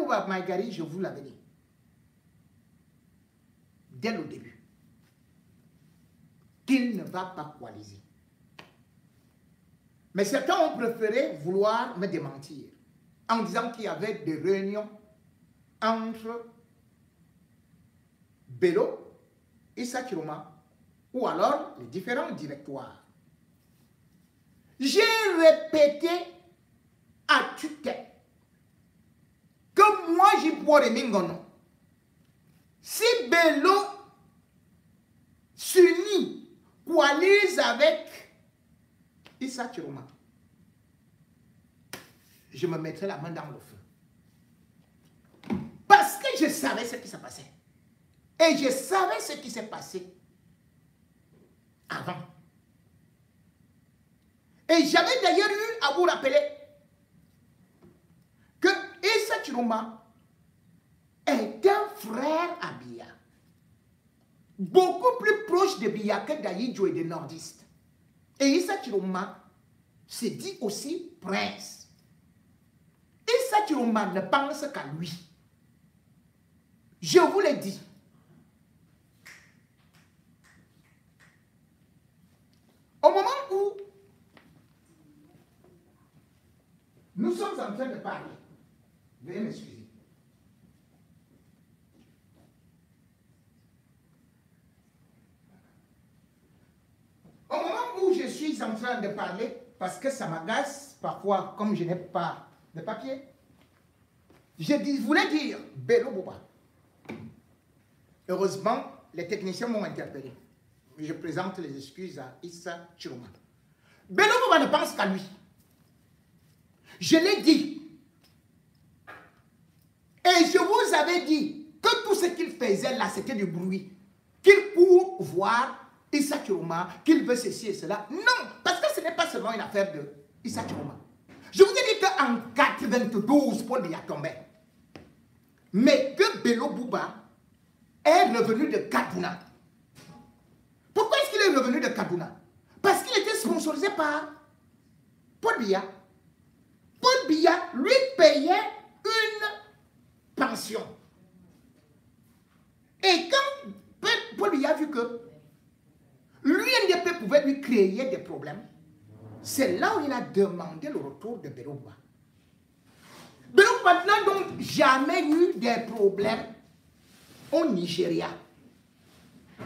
Bouba Maïgari, je vous l'avais dit. Dès le début. Qu'il ne va pas coaliser. Mais certains ont préféré vouloir me démentir en disant qu'il y avait des réunions entre Bello, Issa Chiroma ou alors les différents directoires. J'ai répété à tue-tête que moi j'y pourrais Mingono. Si Bello s'unit, coalise avec Issa Chiroma, je me mettrai la main dans le feu. Parce que je savais ce qui se passait. Et je savais ce qui s'est passé avant. Et j'avais d'ailleurs eu à vous rappeler que Issa Chiroma est un frère à Biya. Beaucoup plus proche de Biya que d'Aïdjo et des nordistes. Et Issa Chiroma se dit aussi prince. Issa Chiroma ne pense qu'à lui. Je vous l'ai dit. Au moment où nous sommes en train de parler, veuillez m'excuser. Au moment où je suis en train de parler, parce que ça m'agace parfois, comme je n'ai pas de papier, je voulais dire Bello Bouba. Heureusement, les techniciens m'ont interpellé. Je présente les excuses à Issa Chiroma. Bello Bouba ne pense qu'à lui. Je l'ai dit. Et je vous avais dit que tout ce qu'il faisait là, c'était du bruit. Qu'il court voir Issa Chiroma, qu'il veut ceci et cela. Non, parce que ce n'est pas seulement une affaire de Issa Chiroma. Je vous ai dit qu'en 92, Paul Biya tombait. Mais que Bello Bouba est revenu de Kaduna. Pourquoi est-ce qu'il est revenu de Kaduna? Parce qu'il était sponsorisé par Paul Biya. Paul Biya lui payait une pension. Et quand Paul Biya a vu que l'UNDP pouvait lui créer des problèmes, c'est là où il a demandé le retour de Bello Bouba. Bello Bouba n'a donc jamais eu des problèmes au Nigeria.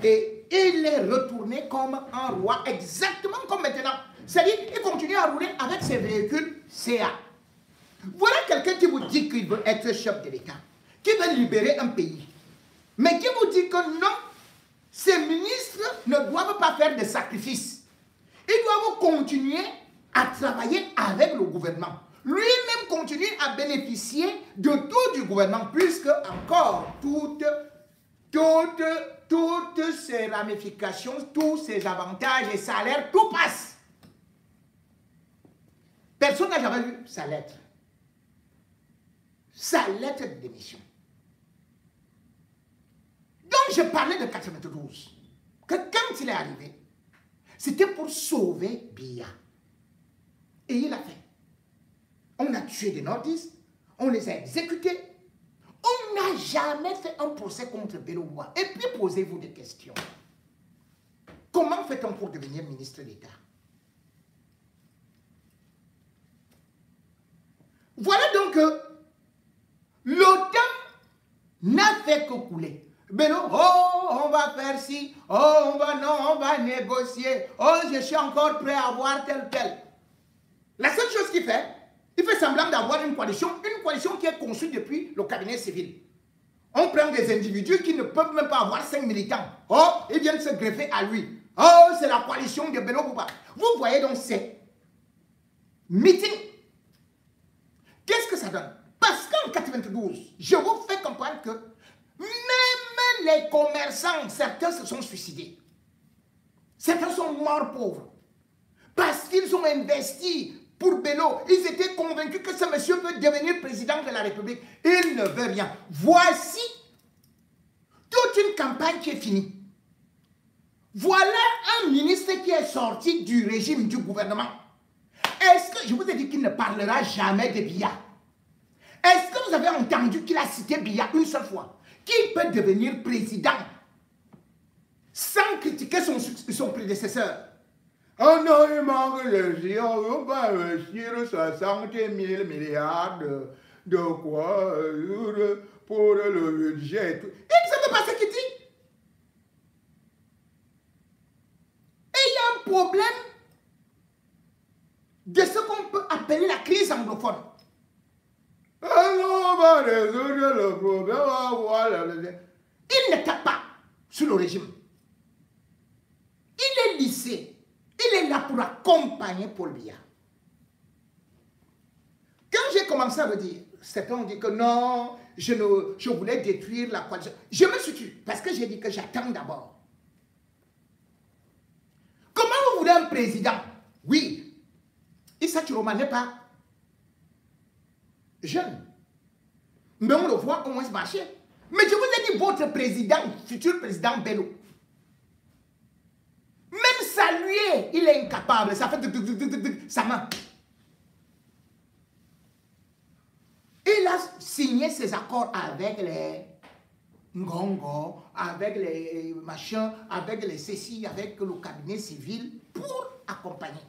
Et il est retourné comme un roi, exactement comme maintenant. C'est-à-dire qu'il continue à rouler avec ses véhicules CA. Voilà quelqu'un qui vous dit qu'il veut être chef de l'État, qui veut libérer un pays, mais qui vous dit que non, ces ministres ne doivent pas faire de sacrifices. Ils doivent continuer à travailler avec le gouvernement. Lui-même continue à bénéficier de tout du gouvernement, puisque encore toutes ces ramifications, tous ces avantages et salaires, tout passe. Personne n'a jamais vu sa lettre. Sa lettre de démission. Donc je parlais de 92. Que quand il est arrivé, c'était pour sauver Biya. Et il a fait. On a tué des nordistes, on les a exécutés. On n'a jamais fait un procès contre Bello Bouba. Et puis posez-vous des questions. Comment fait-on pour devenir ministre d'État? Voilà donc que l'OTAN n'a fait que couler. Bello, oh, on va faire ci, oh, on va négocier, oh, je suis encore prêt à avoir tel. La seule chose qu'il fait, il fait semblant d'avoir une coalition qui est conçue depuis le cabinet civil. On prend des individus qui ne peuvent même pas avoir 5 militants. Oh, ils viennent se greffer à lui. Oh, c'est la coalition de Bello Bouba. Vous voyez donc ces meetings. Qu'est-ce que ça donne? Parce qu'en 92, je vous fais comprendre que même les commerçants, certains se sont suicidés. Certains sont morts pauvres. Parce qu'ils ont investi pour Bello. Ils étaient convaincus que ce monsieur veut devenir président de la République. Il ne veut rien. Voici toute une campagne qui est finie. Voilà un ministre qui est sorti du régime du gouvernement. Est-ce que je vous ai dit qu'il ne parlera jamais de Biya? Est-ce que vous avez entendu qu'il a cité Biya une seule fois? Qui peut devenir président sans critiquer son prédécesseur? Oh non, il manque les yeux, on va investir 60 000 milliards de quoi pour le budget et tout. Et ne savez pas ce qu'il dit. Et il y a un problème de ce qu'on peut appeler la crise anglophone. Ah non, on va résoudre le problème. Il ne tape pas sur le régime. Il est lissé. Il est là pour accompagner Paul Biya. Quand j'ai commencé à me dire, certains ont dit que non, je voulais détruire la coalition. Je me suis tué parce que j'ai dit que j'attends d'abord. Comment vous voulez un président? Oui, Issa Chiroma n'est pas jeune. Mais on le voit au moins marcher. Mais je vous ai dit, votre président, futur président Bello, même saluer, il est incapable. Ça fait sa main. Il a signé ses accords avec les Ngongo, avec les machins, avec les CECI, avec le cabinet civil pour accompagner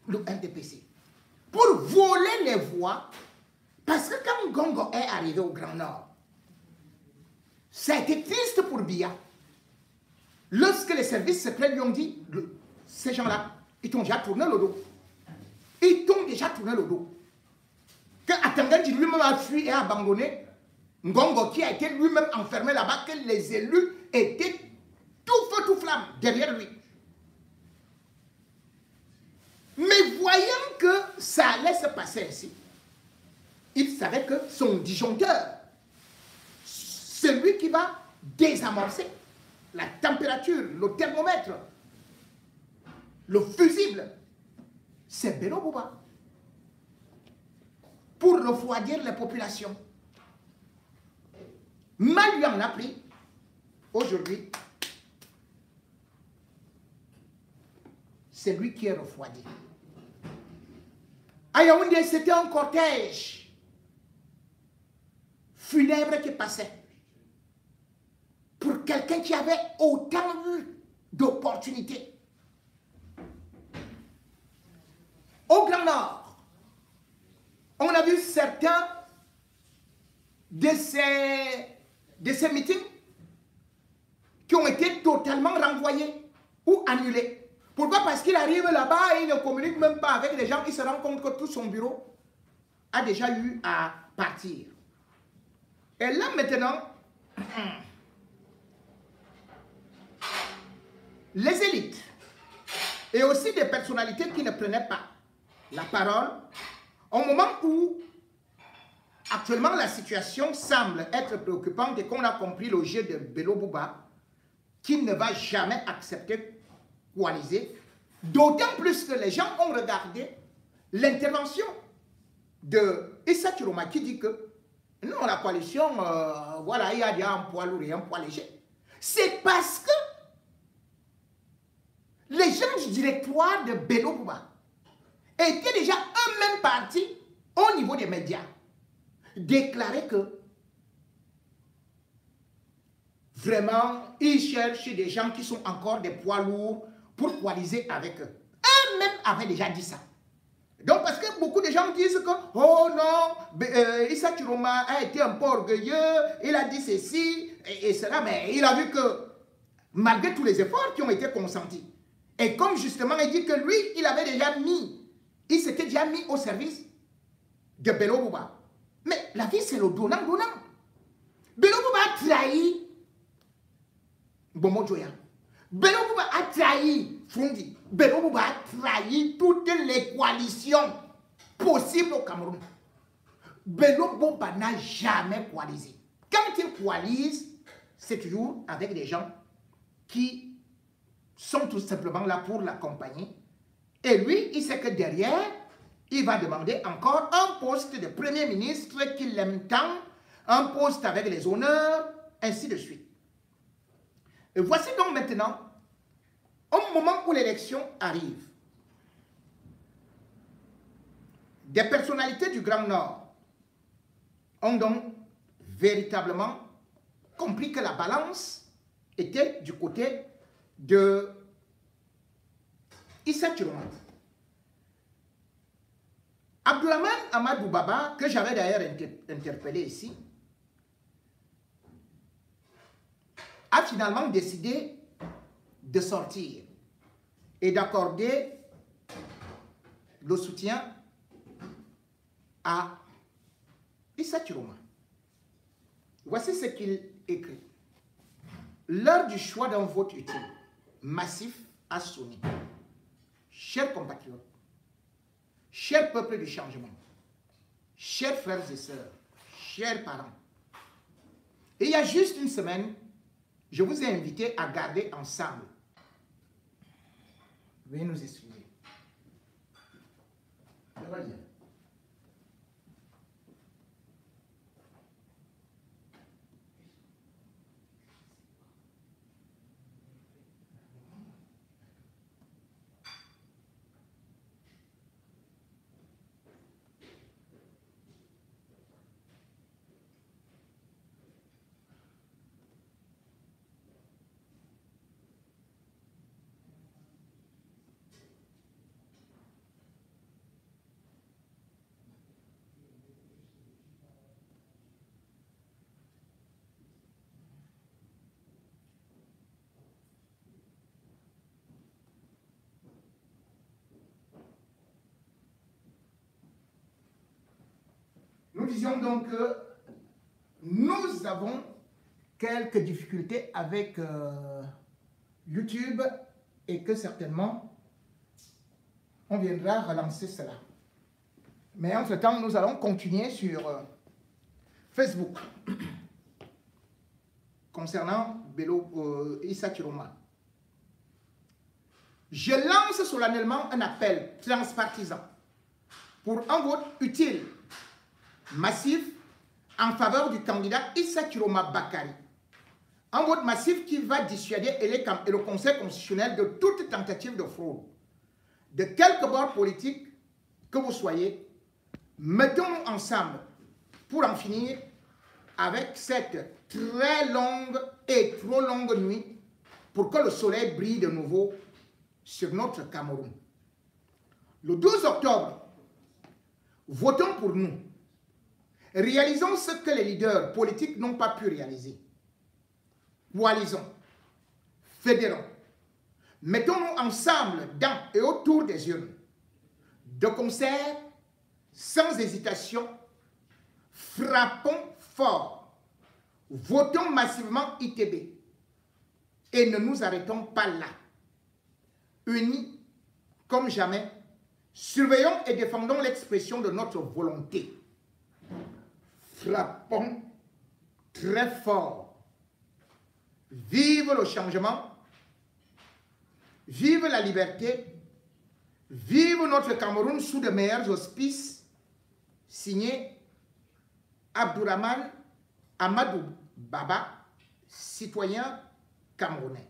le NDPC. Pour voler les voix. Parce que quand Ngongo est arrivé au Grand Nord, ça a été triste pour Biya. Lorsque les services secrets lui ont dit, ces gens-là, ils t'ont déjà tourné le dos. Ils t'ont déjà tourné le dos. Quand Atangandji lui-même a fui et a abandonné, Ngongo qui a été lui-même enfermé là-bas, que les élus étaient tout feu, tout flamme derrière lui. Mais voyant que ça allait se passer ainsi, il savait que son disjoncteur, celui qui va désamorcer la température, le thermomètre, le fusible, c'est Bello Bouba. Pour refroidir les populations. Mal lui en a pris. Aujourd'hui, c'est lui qui est refroidi. À Yaoundé, c'était un cortège funèbre qui passait. Pour quelqu'un qui avait autant d'opportunités. Au Grand Nord, on a vu certains de ces meetings qui ont été totalement renvoyés ou annulés. Pourquoi? Parce qu'il arrive là-bas et il ne communique même pas avec les gens. Il se rend compte que tout son bureau a déjà eu à partir. Et là maintenant, les élites et aussi des personnalités qui ne prenaient pas la parole, au moment où actuellement la situation semble être préoccupante et qu'on a compris le jeu de Bello Bouba, qui ne va jamais accepter coaliser, d'autant plus que les gens ont regardé l'intervention de Issa Chiroma qui dit que non, la coalition, voilà, il y a déjà un poids lourd et un poids léger. C'est parce que les gens du directoire de Bello Bouba étaient déjà eux-mêmes partis au niveau des médias déclarer que vraiment, ils cherchent des gens qui sont encore des poids lourds pour coaliser avec eux. Eux-mêmes avaient déjà dit ça. Donc, parce que beaucoup de gens disent que, oh non, Issa Chiroma a été un peu orgueilleux, il a dit ceci et cela, mais il a vu que, malgré tous les efforts qui ont été consentis, et comme justement il dit que lui, il s'était déjà mis au service de Bello Bouba. Mais la vie, c'est le donnant-donnant. Bello Bouba a trahi Bomo Joya. Bello Bouba a trahi Frundi. Bello Bouba a trahi toutes les coalitions possibles au Cameroun. Bello Bouba n'a jamais coalisé. Quand il coalise, c'est toujours avec des gens qui sont tout simplement là pour l'accompagner. Et lui, il sait que derrière, il va demander encore un poste de Premier ministre qu'il aime tant, un poste avec les honneurs, ainsi de suite. Et voici donc maintenant, au moment où l'élection arrive, des personnalités du Grand Nord ont donc véritablement compris que la balance était du côté de Issa Chiroma. Abdourahmane Amadou Baba, que j'avais d'ailleurs interpellé ici, a finalement décidé de sortir et d'accorder le soutien à Issa Chiroma. Voici ce qu'il écrit. L'heure du choix d'un vote utile, massif, a sonné. Chers compatriotes, chers peuples du changement, chers frères et sœurs, chers parents, il y a juste une semaine, je vous ai invité à garder ensemble. Veuillez nous excuser. Je vais lire. Nous disions donc que nous avons quelques difficultés avec YouTube et que certainement on viendra relancer cela. Mais entre-temps, nous allons continuer sur Facebook concernant Issa Chiroma. Je lance solennellement un appel transpartisan pour un vote utile, massif, en faveur du candidat Issa Chiroma Bakary. Un vote massif qui va dissuader le Conseil constitutionnel de toute tentative de fraude. De quelque bord politique que vous soyez, mettons-nous ensemble pour en finir avec cette très longue et trop longue nuit pour que le soleil brille de nouveau sur notre Cameroun. Le 12 octobre, votons pour nous. Réalisons ce que les leaders politiques n'ont pas pu réaliser. Coalisons, fédérons, mettons-nous ensemble dans et autour des urnes, de concert, sans hésitation, frappons fort, votons massivement ITB et ne nous arrêtons pas là. Unis comme jamais, surveillons et défendons l'expression de notre volonté. Frappons très fort. Vive le changement, vive la liberté, vive notre Cameroun sous de meilleurs auspices. Signé Abdourahmane Amadou Baba, citoyen camerounais.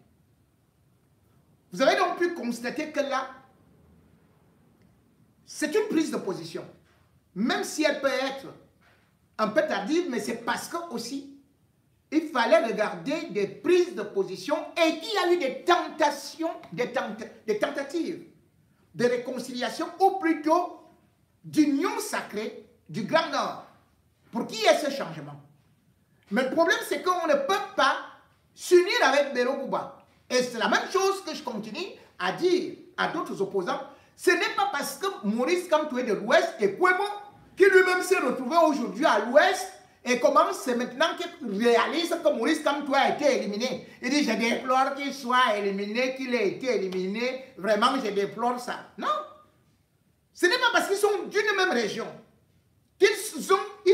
Vous avez donc pu constater que là, c'est une prise de position. Même si elle peut être un peu tardive, mais c'est parce que aussi, il fallait regarder des prises de position et qu'il y a eu des tentations, des tentatives de réconciliation ou plutôt d'union sacrée du Grand Nord pour qu'il y ait ce changement. Mais le problème, c'est qu'on ne peut pas s'unir avec Bello Bouba. Et c'est la même chose que je continue à dire à d'autres opposants. Ce n'est pas parce que Maurice Kamto est de l'Ouest et Kouemo, qui lui-même s'est retrouvé aujourd'hui à l'Ouest, et comment c'est maintenant qu'il réalise que Maurice Kamto a été éliminé. Il dit, je déplore qu'il soit éliminé, qu'il ait été éliminé. Vraiment, je déplore ça. Non. Ce n'est pas parce qu'ils sont d'une même région, qu'ils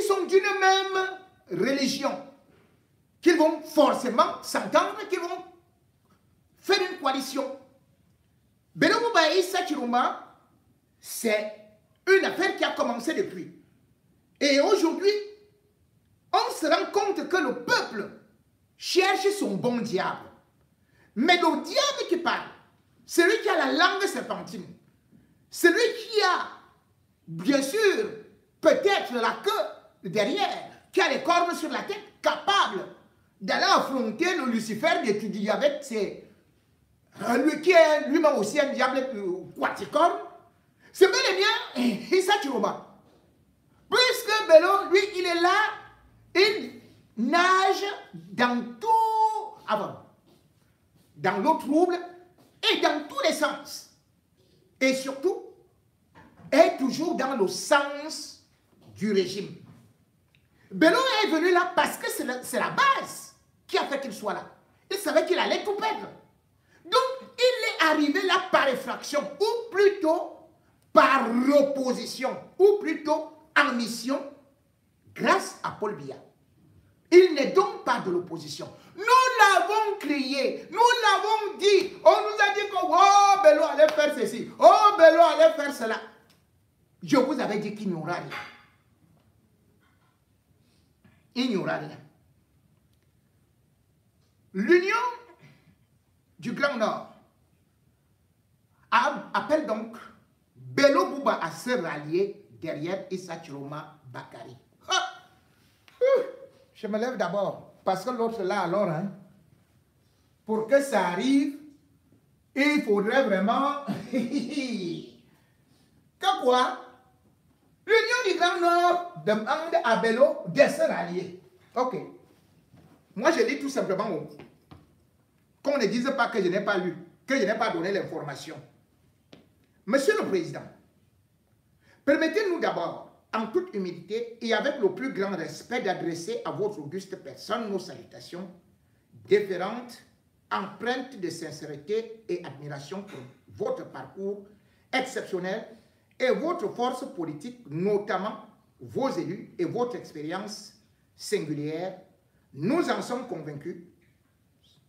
sont d'une même religion, qu'ils vont forcément s'entendre, qu'ils vont faire une coalition. Bello Bouba et Issa Chiroma, c'est une affaire qui a commencé depuis. Et aujourd'hui, on se rend compte que le peuple cherche son bon diable. Mais le diable qui parle, celui qui a la langue serpentine, celui qui a, bien sûr, peut-être la queue derrière, qui a les cornes sur la tête, capable d'aller affronter le Lucifer d'étudier avec lui qui est lui-même aussi un diable quaticorne, c'est bel et bien Issa Chiroma. Puisque Bello, lui, il est là, il nage dans tout, dans l'eau trouble et dans tous les sens. Et surtout, est toujours dans le sens du régime. Bello est venu là parce que c'est la base qui a fait qu'il soit là. Il savait qu'il allait tout perdre. Donc, il est arrivé là par effraction, ou plutôt par opposition, ou plutôt en mission, grâce à Paul Biya. Il n'est donc pas de l'opposition. Nous l'avons crié, nous l'avons dit. On nous a dit que oh, Bello allait faire ceci, oh, Bello allait faire cela. Je vous avais dit qu'il n'y aura rien. Il n'y aura rien. L'Union du Grand Nord appelle donc Bello Bouba à se rallier derrière Issa Chiroma Bakary. Je me lève d'abord, parce que l'autre là alors, hein, pour que ça arrive, il faudrait vraiment que quoi? L'Union du Grand Nord demande à Bello de se rallier. Ok. Moi, je dis tout simplement qu'on ne dise pas que je n'ai pas lu, que je n'ai pas donné l'information. Monsieur le Président, permettez-nous d'abord, en toute humilité et avec le plus grand respect, d'adresser à votre auguste personne nos salutations déférentes, empreintes de sincérité et admiration pour votre parcours exceptionnel et votre force politique, notamment vos élus et votre expérience singulière. Nous en sommes convaincus,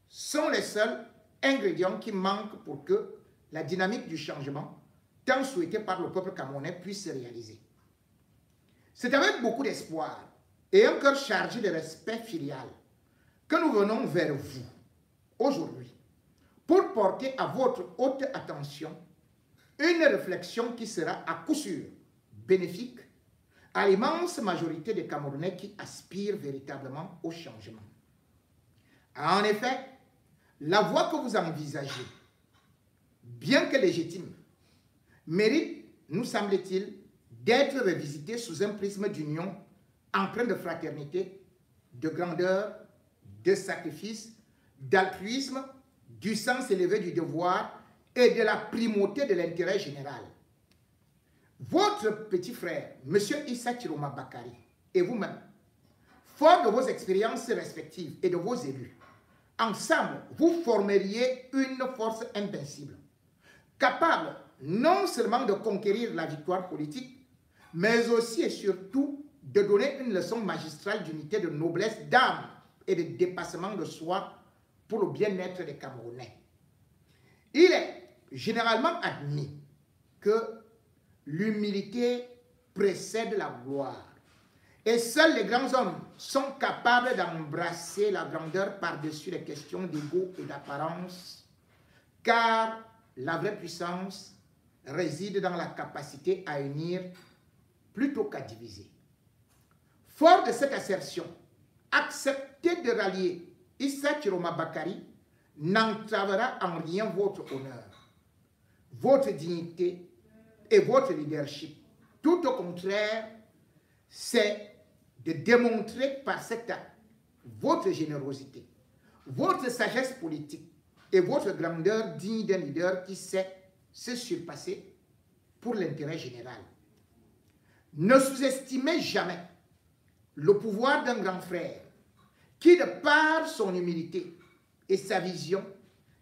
sont les seuls ingrédients qui manquent pour que la dynamique du changement, tant souhaitée par le peuple camerounais, puisse se réaliser. C'est avec beaucoup d'espoir et un cœur chargé de respect filial que nous venons vers vous aujourd'hui pour porter à votre haute attention une réflexion qui sera à coup sûr bénéfique à l'immense majorité des Camerounais qui aspirent véritablement au changement. En effet, la voie que vous envisagez, bien que légitime, mérite, nous semble-t-il, d'être revisitée sous un prisme d'union empreint de fraternité, de grandeur, de sacrifice, d'altruisme, du sens élevé du devoir et de la primauté de l'intérêt général. Votre petit frère, M. Issa Chiroma Bakary, et vous-même, fort de vos expériences respectives et de vos élus, ensemble, vous formeriez une force invincible, capable non seulement de conquérir la victoire politique, mais aussi et surtout de donner une leçon magistrale d'unité, de noblesse d'âme et de dépassement de soi pour le bien-être des Camerounais. Il est généralement admis que l'humilité précède la gloire. Et seuls les grands hommes sont capables d'embrasser la grandeur par-dessus les questions d'ego et d'apparence, car la vraie puissance réside dans la capacité à unir plutôt qu'à diviser. Fort de cette assertion, accepter de rallier Issa Chiroma Bakary n'entravera en rien votre honneur, votre dignité et votre leadership. Tout au contraire, c'est de démontrer par cet acte votre générosité, votre sagesse politique et votre grandeur digne d'un leader qui sait se surpasser pour l'intérêt général. Ne sous-estimez jamais le pouvoir d'un grand frère qui, de par son humilité et sa vision,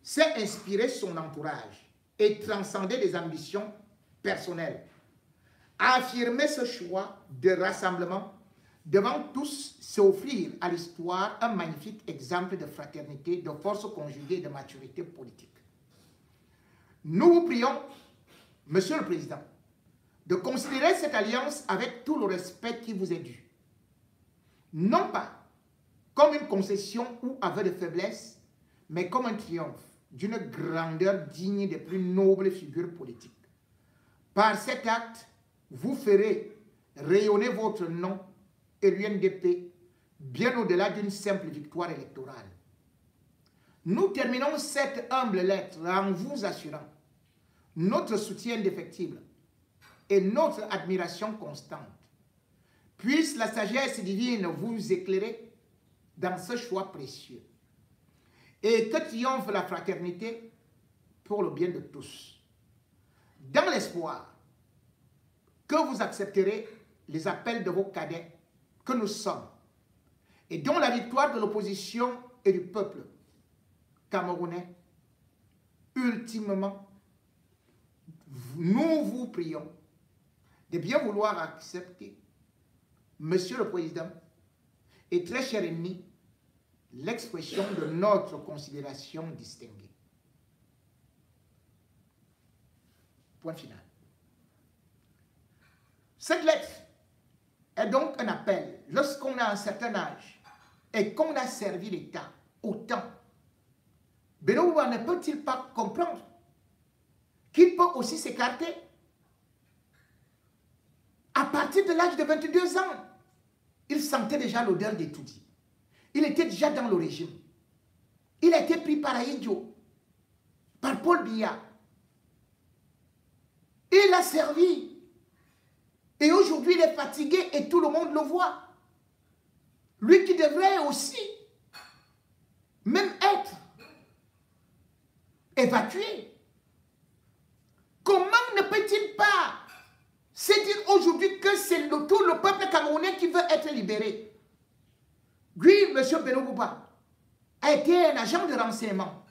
sait inspirer son entourage et transcender les ambitions personnelles. Affirmer ce choix de rassemblement devant tous, c'est offrir à l'histoire un magnifique exemple de fraternité, de force conjuguée et de maturité politique. Nous vous prions, Monsieur le Président, de considérer cette alliance avec tout le respect qui vous est dû. Non pas comme une concession ou aveu de faiblesse, mais comme un triomphe d'une grandeur digne des plus nobles figures politiques. Par cet acte, vous ferez rayonner votre nom et l'UNDP bien au-delà d'une simple victoire électorale. Nous terminons cette humble lettre en vous assurant notre soutien indéfectible et notre admiration constante. Puisse la sagesse divine vous éclairer dans ce choix précieux et que triomphe la fraternité pour le bien de tous. Dans l'espoir que vous accepterez les appels de vos cadets que nous sommes et dont la victoire de l'opposition et du peuple camerounais, ultimement, nous vous prions de bien vouloir accepter, Monsieur le Président et très cher ennemi, l'expression de notre considération distinguée. Point final. Cette lettre est donc un appel, lorsqu'on a un certain âge et qu'on a servi l'État autant, Beno Bouba ne peut-il pas comprendre qu'il peut aussi s'écarter à partir de l'âge de 22 ans? Il sentait déjà l'odeur des tout-dits. Il était déjà dans le régime. Il a été pris par Aïdjo, par Paul Biya. Il a servi. Et aujourd'hui, il est fatigué et tout le monde le voit. Lui qui devrait aussi même être évacué. Comment ne peut-il pas se dire aujourd'hui que c'est tout le peuple camerounais qui veut être libéré? Lui, M. Beno Bouba, a été un agent de renseignement,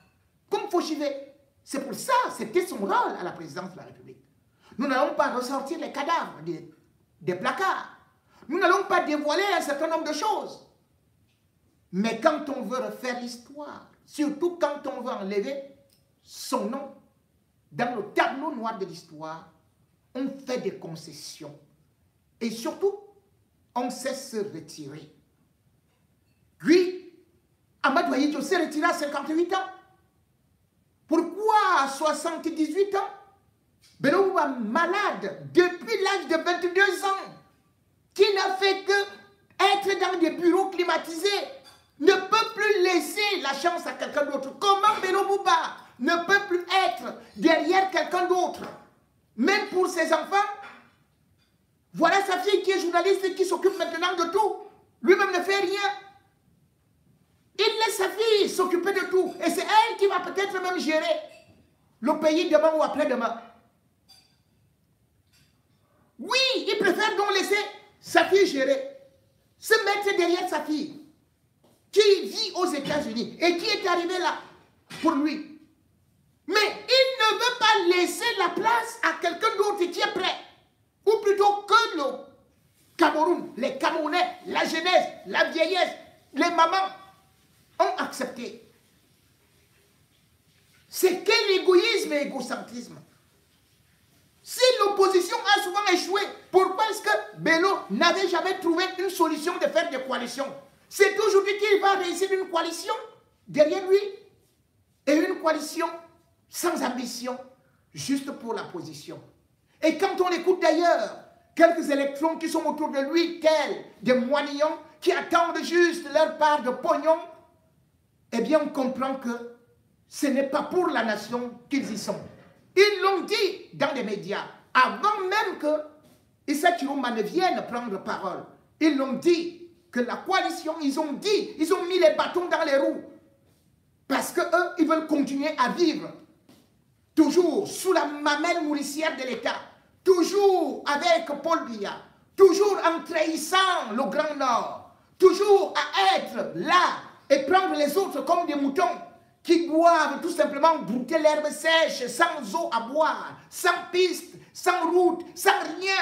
comme Fauchivé. C'est pour ça, c'était son rôle à la présidence de la République. Nous n'allons pas ressortir les cadavres des placards. Nous n'allons pas dévoiler un certain nombre de choses. Mais quand on veut refaire l'histoire, surtout quand on veut enlever son nom dans le tableau noir de l'histoire, on fait des concessions. Et surtout, on sait se retirer. Lui, Amadou Ahidjo s'est retiré à 58 ans. Pourquoi à 78 ans? Beno Bouba malade depuis l'âge de 22 ans, qui n'a fait que être dans des bureaux climatisés, ne peut plus laisser la chance à quelqu'un d'autre. Comment Beno Bouba ne peut plus être derrière quelqu'un d'autre, même pour ses enfants? Voilà sa fille qui est journaliste, qui s'occupe maintenant de tout. Lui-même ne fait rien. Il laisse sa fille s'occuper de tout. Et c'est elle qui va peut-être même gérer le pays demain ou après-demain. Oui, il préfère donc laisser sa fille gérer, se mettre derrière sa fille, qui vit aux États-Unis et qui est arrivée là pour lui. Mais il ne veut pas laisser la place à quelqu'un d'autre qui est prêt. Ou plutôt que le Cameroun, les Camerounais, la jeunesse, la vieillesse, les mamans ont accepté. C'est quel égoïsme et égocentrisme. Si l'opposition a souvent échoué, pourquoi est-ce que Bello n'avait jamais trouvé une solution de faire des coalitions? C'est aujourd'hui qu'il va réussir une coalition derrière lui. Et une coalition sans ambition, juste pour la position. Et quand on écoute d'ailleurs quelques électrons qui sont autour de lui, tels des moignons qui attendent juste leur part de pognon, eh bien on comprend que ce n'est pas pour la nation qu'ils y sont. Ils l'ont dit dans les médias, avant même que Issa Chiroma ne vienne prendre parole. Ils l'ont dit que la coalition, ils ont mis les bâtons dans les roues. Parce qu'eux, ils veulent continuer à vivre toujours sous la mamelle nourricière de l'État, toujours avec Paul Biya, toujours en trahissant le Grand Nord, toujours à être là et prendre les autres comme des moutons qui doivent tout simplement brouter l'herbe sèche, sans eau à boire, sans piste, sans route, sans rien.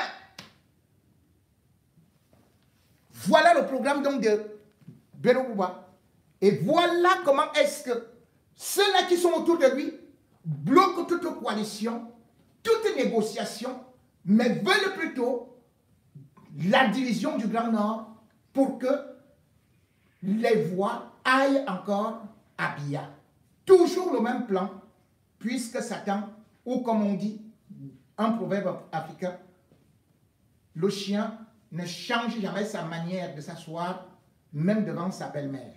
Voilà le programme donc de Beno Bouba. Et voilà comment est-ce que ceux-là qui sont autour de lui bloquent toute coalition, toute négociation, mais veulent plutôt la division du Grand Nord pour que les voix aillent encore à Biya. Toujours le même plan, puisque Satan, ou comme on dit, un proverbe africain, le chien ne change jamais sa manière de s'asseoir même devant sa belle-mère.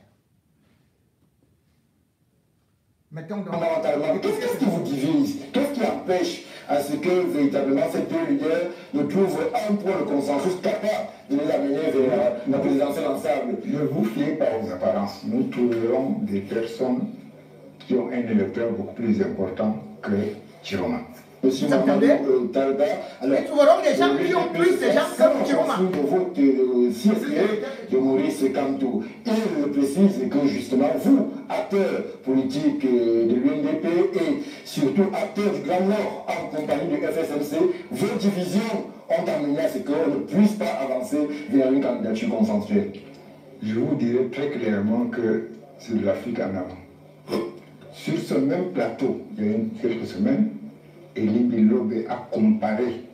Mettons donc... Fondamentalement, qu'est-ce qui vous divise? Qu'est-ce qui empêche à ce que véritablement ces deux leaders ne trouvent un point de consensus capable de les amener vers la présidentielle ensemble? Ne vous fiez pas aux apparences. Nous trouverons des personnes qui ont un électeur beaucoup plus important que Chiroma. Monsieur Mamadou Talba, alors, nous trouverons des gens qui ont plus de gens comme Chiroma. De votre circuit de Maurice Kamto, il précise que justement vous, acteurs politiques de l'UNDP et surtout acteurs du Grand Nord en compagnie du FSMC, vos divisions ont amené à ce qu'on ne puisse pas avancer vers une candidature consensuelle. Je vous dirai très clairement que c'est de l'Afrique en avant. Sur ce même plateau, il y a quelques semaines, Elie Bilobé a comparé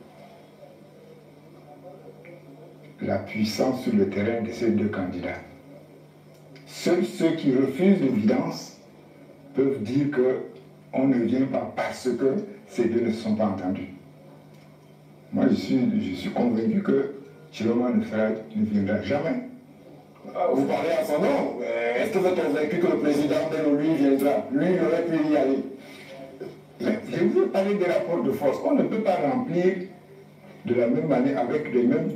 la puissance sur le terrain de ces deux candidats. Seuls ceux qui refusent l'évidence peuvent dire qu'on ne vient pas parce que ces deux ne se sont pas entendus. Moi, je suis convaincu que Chiroma ne viendra jamais. Vous parlez à son nom. Est-ce que vous êtes convaincu que le président Bello, lui, viendra? Lui, il aurait pu y aller. Je veux parler des rapports de force. On ne peut pas remplir de la même manière, avec les mêmes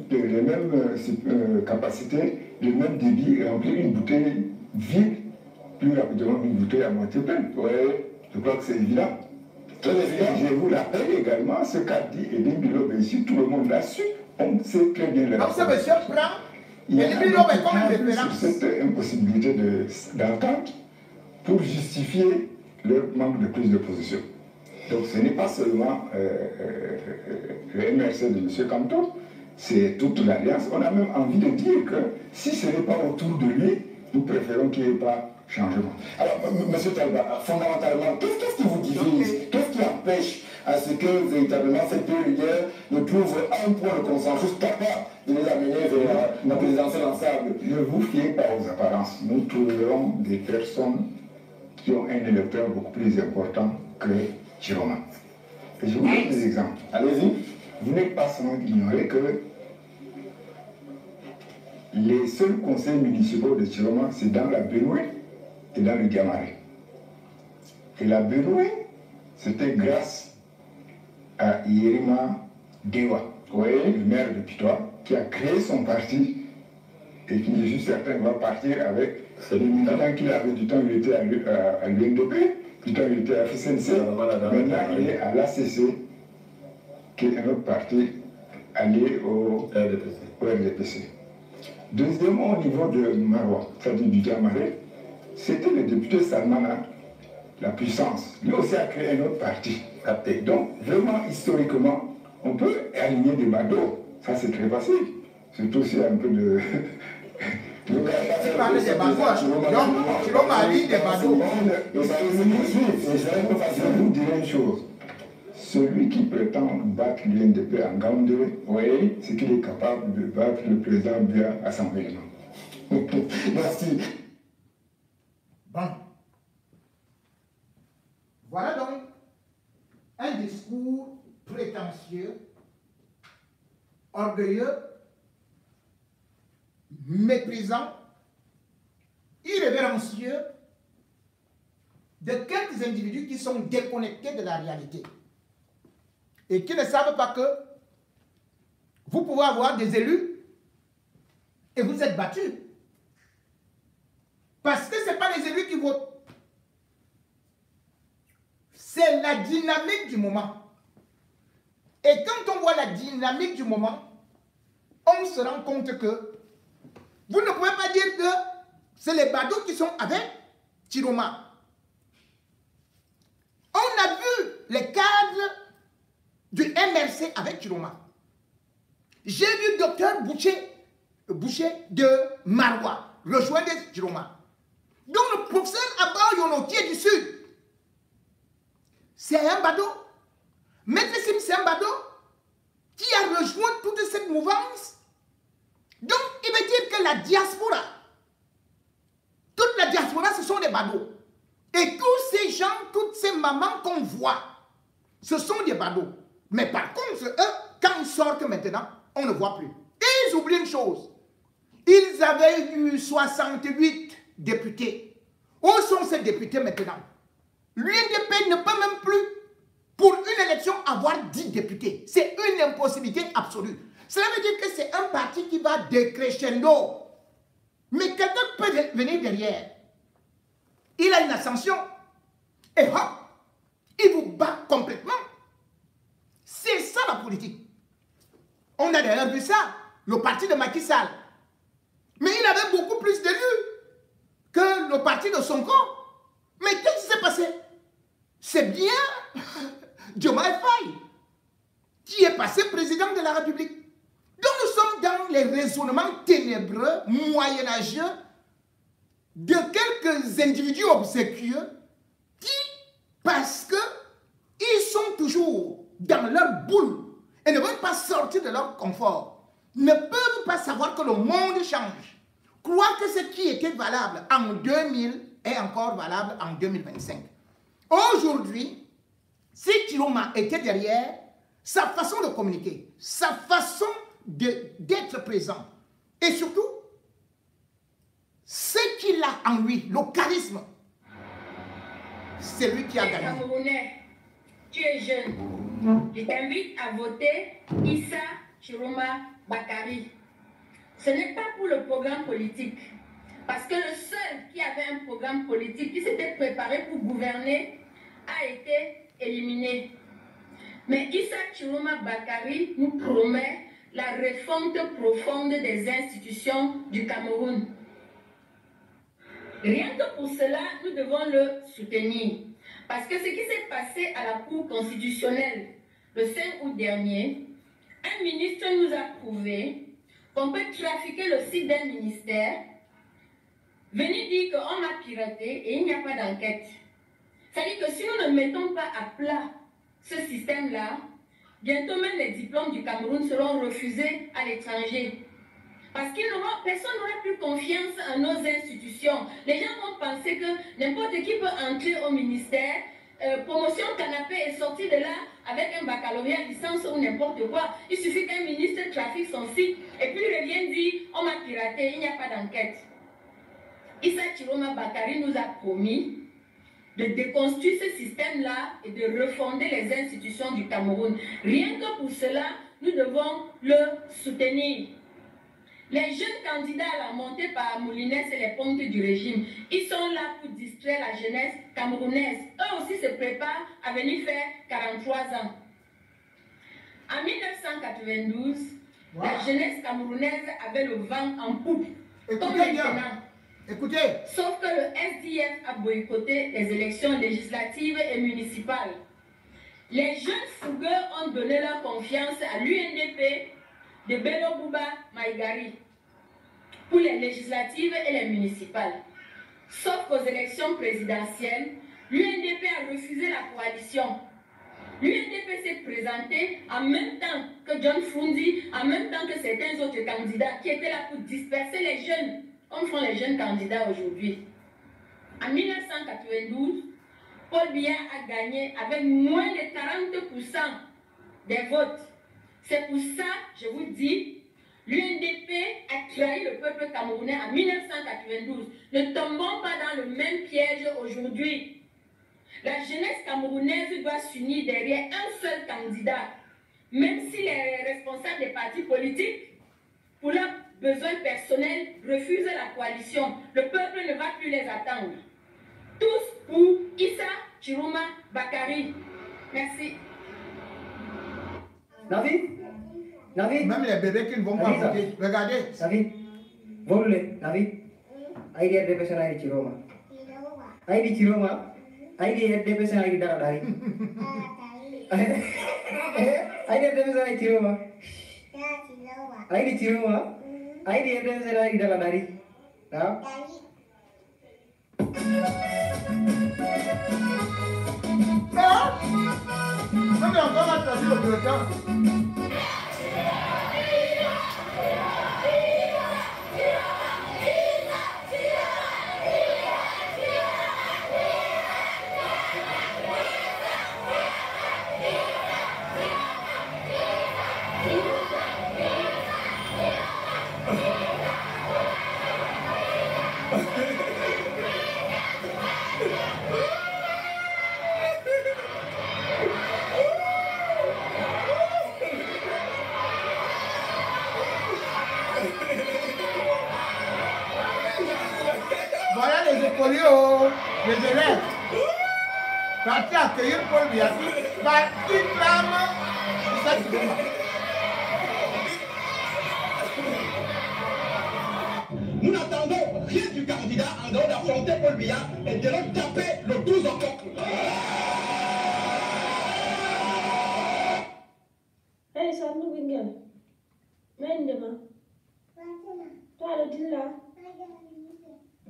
capacités, le même débit, et remplir une bouteille vide plus rapidement qu'une bouteille à moitié pleine. Oui. Je crois que c'est évident. Très évident. Je vous rappelle également ce qu'a dit Elie Bilobé ici, tout le monde l'a su. On sait très bien le Donc ce rapport. monsieur prend, Il y a Elie Bilobé comme un référence. sur cette impossibilité d'entente pour justifier leur manque de prise de position. Donc ce n'est pas seulement le MRC de M. Kamto, c'est toute l'alliance. On a même envie de dire que si ce n'est pas autour de lui, nous préférons qu'il n'y ait pas changement. Alors, M. Talba, fondamentalement, qu'est-ce qui vous divise? Qu'est-ce qui empêche à ce que véritablement ces deux leaders ne trouvent un point de consensus capable de les amener vers la présidentielle ensemble? Ne vous fiez pas aux apparences. Nous trouverons des personnes qui ont un électeur beaucoup plus important que Chiroma. Et je vous donne des exemples. Allez-y. Vous n'êtes pas sans ignorer que les seuls conseils municipaux de Chiroma, c'est dans la Benoué et dans le Diamaré. Et la Benoué, c'était grâce à Yerima Dewa, le maire de Pitois, qui a créé son parti et qui, je suis certain, va partir avec les militants qu'il avait du temps où il était à l'UNDP, du temps où il était à FSNC. Maintenant, il est à l'ACC, qui est un autre parti allié au RDPC. Deuxièmement, au niveau de Marois, c'est-à-dire du Diamaré, c'était le député Salmana, la puissance. Lui aussi a créé un autre parti. Donc, vraiment, historiquement, on peut aligner des badauds. Ça, c'est très facile. Surtout s'il y a un peu de... Tu parles des badauds. Donc, Chiroma a dit des badauds. Je vous dirai une chose. Celui qui prétend battre l'UNDP en Gaoundé, c'est qu'il est capable de battre le président Bia à son élément. Merci. Bon. Voilà donc un discours prétentieux, orgueilleux, méprisant, irrévérencieux de quelques individus qui sont déconnectés de la réalité et qui ne savent pas que vous pouvez avoir des élus et vous êtes battus. Parce que ce n'est pas les élus qui votent. C'est la dynamique du moment. Et quand on voit la dynamique du moment, on se rend compte que vous ne pouvez pas dire que c'est les badauds qui sont avec Chiroma. On a vu les cadres du MRC avec Chiroma. J'ai vu docteur Boucher de Marois rejoindre Chiroma. Donc le professeur Abba Yonotier du Sud, c'est un badaud. Maître Sim, c'est un badaud qui a rejoint toute cette mouvance. Donc, il veut dire que la diaspora, toute la diaspora, ce sont des badauds. Et tous ces gens, toutes ces mamans qu'on voit, ce sont des badauds. Mais par contre, eux, quand ils sortent maintenant, on ne voit plus. Et ils oublient une chose. Ils avaient eu 68 députés. Où sont ces députés maintenant? L'UNDP ne peut même plus, pour une élection, avoir 10 députés. C'est une impossibilité absolue. Cela veut dire que c'est un parti qui va décrescendo. Mais quelqu'un peut venir derrière. Il a une ascension. Et hop, il vous bat complètement. C'est ça la politique. On a d'ailleurs vu ça, le parti de Macky Sall. Mais il avait beaucoup plus d'élus que le parti de Sonko. Mais qu'est-ce qui s'est passé? C'est bien Diomaye Faye qui est passé président de la République. Donc nous sommes dans les raisonnements ténébreux, moyenâgeux de quelques individus obséquieux qui, parce qu'ils sont toujours dans leur boule et ne veulent pas sortir de leur confort, ne peuvent pas savoir que le monde change. Croire que ce qui était valable en 2000 est encore valable en 2025. Aujourd'hui, si Chiroma était derrière, sa façon de communiquer, sa façon d'être présent, et surtout, ce qu'il a en lui, le charisme, c'est lui qui a gagné. Camerounais, tu es jeune. Je t'invite à voter Issa Chiroma Bakari. Ce n'est pas pour le programme politique. Parce que le seul qui avait un programme politique, qui s'était préparé pour gouverner, a été éliminé. Mais Issa Chiroma Bakari nous promet la refonte profonde des institutions du Cameroun. Rien que pour cela, nous devons le soutenir. Parce que ce qui s'est passé à la Cour constitutionnelle le 5 août dernier, un ministre nous a prouvé qu'on peut trafiquer le site d'un ministère, venir dire qu'on m'a piraté et il n'y a pas d'enquête. C'est-à-dire que si nous ne mettons pas à plat ce système-là, bientôt même les diplômes du Cameroun seront refusés à l'étranger. Parce que personne n'aura plus confiance en nos institutions. Les gens vont penser que n'importe qui peut entrer au ministère, promotion canapé est sorti de là avec un baccalauréat, licence ou n'importe quoi. Il suffit qu'un ministre trafique son site et puis il revient dire on m'a piraté, il n'y a pas d'enquête. Issa Chiroma Bakari nous a promis de déconstruire ce système-là et de refonder les institutions du Cameroun. Rien que pour cela, nous devons le soutenir. Les jeunes candidats à la montée par Moulinès et les pontes du régime, ils sont là pour distraire la jeunesse camerounaise. Eux aussi se préparent à venir faire 43 ans. En 1992, la jeunesse camerounaise avait le vent en poupe. Comme maintenant. Écoutez. Sauf que le SDF a boycotté les élections législatives et municipales. Les jeunes fougueux ont donné leur confiance à l'UNDP de Bello Bouba Maïgari pour les législatives et les municipales. Sauf qu'aux élections présidentielles, l'UNDP a refusé la coalition. L'UNDP s'est présenté en même temps que John Fundi, en même temps que certains autres candidats qui étaient là pour disperser les jeunes, comme font les jeunes candidats aujourd'hui. En 1992, Paul Biya a gagné avec moins de 40% des votes. C'est pour ça, je vous dis, l'UNDP a trahi le peuple camerounais en 1992. Ne tombons pas dans le même piège aujourd'hui. La jeunesse camerounaise doit s'unir derrière un seul candidat. Même si les responsables des partis politiques, pour leurs besoins personnels, refusent la coalition, le peuple ne va plus les attendre. Tous pour Issa Chiroma Bakari. Merci. Navid, Navid. Même les bébés qui ne vont pas voter. Regardez. Navid, volule, Navid. ID RDP sana ID Chiroma. ID Chiroma. ID RDP sana ID Daradari. ID RDP sana ID Chiroma. ID Chiroma. ID RDP sana ID Daradari. Nah. Non mais on va choisir le bulletin. polio, les élèves, partis accueillir Paul Biya, partis clament Issa Chiroma. Nous n'attendons rien du candidat en dehors d'affronter Paul Biya et de le taper le 12 octobre. Hey, Sandu Bingel. Mendema. Ada dilla.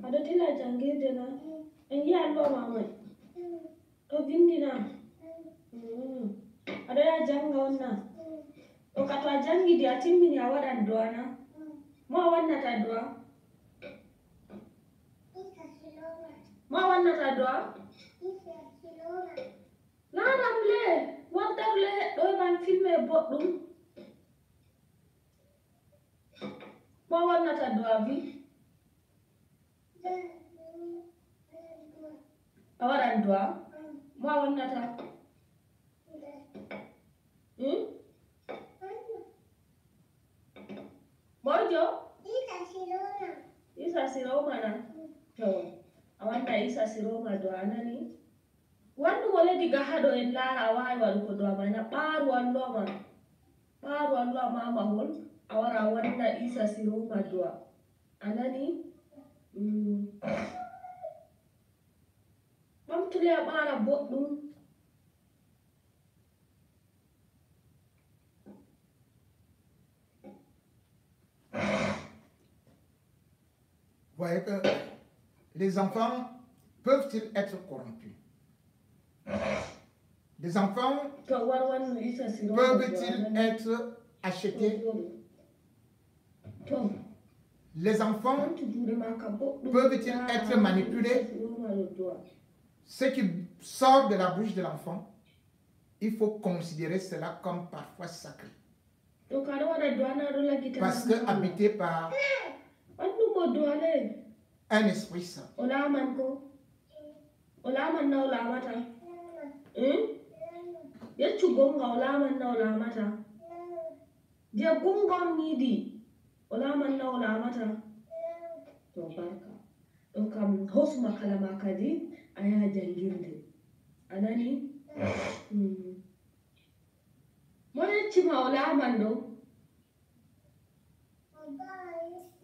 Ada dilla jangir dena. En ya lo mamai. To bindina. Ada ya janga onna. O katwa jangi dia timbini awada doana. Mo wanna ta doa. Mo wanna ta doa. La ramle. Wantarle do ban filme boddum. Mo wanna ta doa bi. Awara doa. Mo wanna ta. Mojo? Isa Siroma na. Awanda Isa Siroma do anani. Wandu wale diga hado en lara awai wal ko do amana paru alloma. Paru alloma mahol awara wanda Isa Siroma do anani. Mamtule abara boddum. Vous voyez que les enfants peuvent-ils être corrompus? Les enfants peuvent-ils être achetés? Les enfants peuvent-ils être manipulés? Ce qui sort de la bouche de l'enfant, il faut considérer cela comme parfois sacré. Parce que habité par un esprit saint.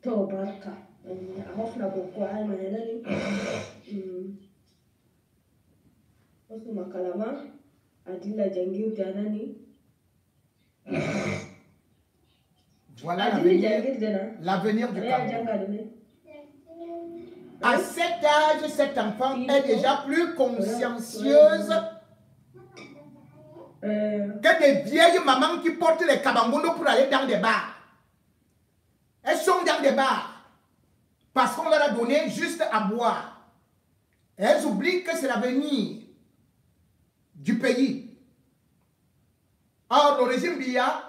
Tobarka. Ahofna boko ay manenani. Osu makalama adila jangir janani. Voilà l'avenir du Cameroun. À cet âge, cet enfant est déjà plus consciencieuse que des vieilles mamans qui portent les kabambondo pour aller dans des bars. Elles sont dans des bars parce qu'on leur a donné juste à boire. Et elles oublient que c'est l'avenir du pays. Or, le régime Biya,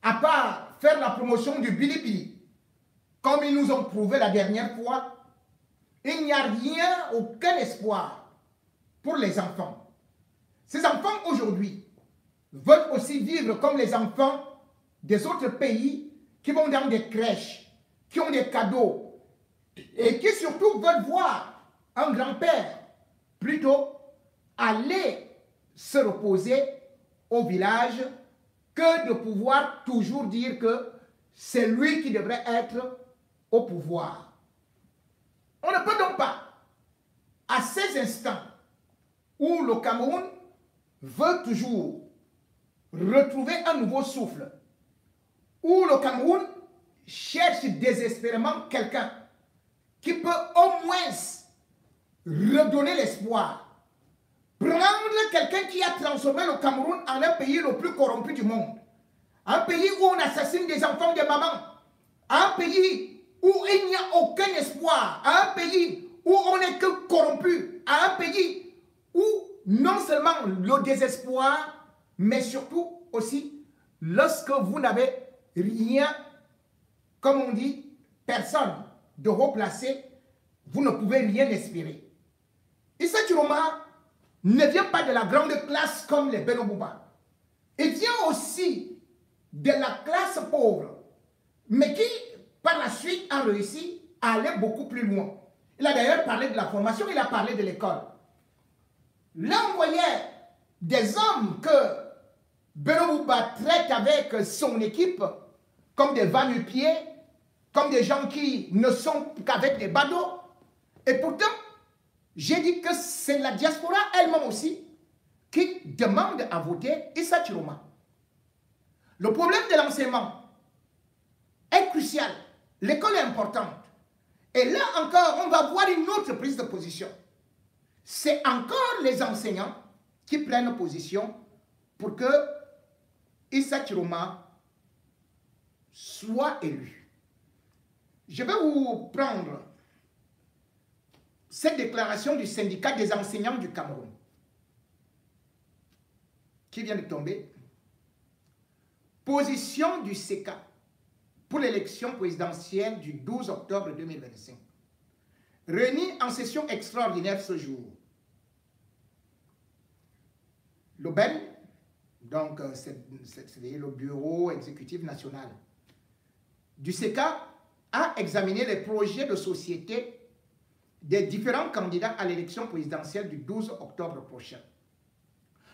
à part faire la promotion du Bilibili, comme ils nous ont prouvé la dernière fois, il n'y a rien, aucun espoir pour les enfants. Ces enfants aujourd'hui veulent aussi vivre comme les enfants des autres pays qui vont dans des crèches, qui ont des cadeaux et qui surtout veulent voir un grand-père plutôt aller se reposer au village que de pouvoir toujours dire que c'est lui qui devrait être au pouvoir. On ne peut donc pas, à ces instants où le Cameroun veut toujours retrouver un nouveau souffle, où le Cameroun cherche désespérément quelqu'un qui peut au moins redonner l'espoir, prendre quelqu'un qui a transformé le Cameroun en un pays le plus corrompu du monde, un pays où on assassine des enfants, des mamans, un pays où il n'y a aucun espoir, un pays où on n'est que corrompu, un pays où non seulement le désespoir, mais surtout aussi lorsque vous n'avez rien, comme on dit, personne de haut placé, vous ne pouvez rien espérer. Issa Chiroma ne vient pas de la grande classe comme les Benobouba. Il vient aussi de la classe pauvre, mais qui, par la suite, a réussi à aller beaucoup plus loin. Il a d'ailleurs parlé de la formation, il a parlé de l'école. Là, on voyait des hommes que Beno Bouba traite avec son équipe comme des va-nu-pieds, comme des gens qui ne sont qu'avec des badauds. Et pourtant, j'ai dit que c'est la diaspora elle-même aussi qui demande à voter Issa Chiroma. Le problème de l'enseignement est crucial. L'école est importante. Et là encore, on va voir une autre prise de position. C'est encore les enseignants qui prennent position pour que Issa Chiroma soit élu. Je vais vous prendre cette déclaration du syndicat des enseignants du Cameroun qui vient de tomber. Position du SECA pour l'élection présidentielle du 12 octobre 2025. Réunis en session extraordinaire ce jour. L'OBEN, donc c'est le bureau exécutif national du SECA, a examiné les projets de société des différents candidats à l'élection présidentielle du 12 octobre prochain.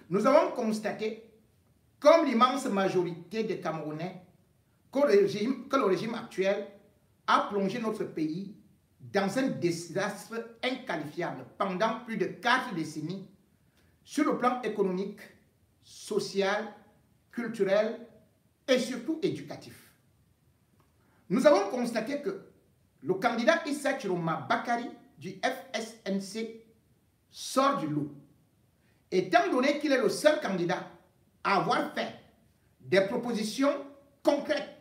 Nous avons constaté, comme l'immense majorité des Camerounais, que le régime actuel a plongé notre pays dans un désastre inqualifiable pendant plus de 4 décennies sur le plan économique, social, culturel et surtout éducatif. Nous avons constaté que le candidat Issa Chiroma Bakari du FSNC sort du lot, étant donné qu'il est le seul candidat à avoir fait des propositions concrètes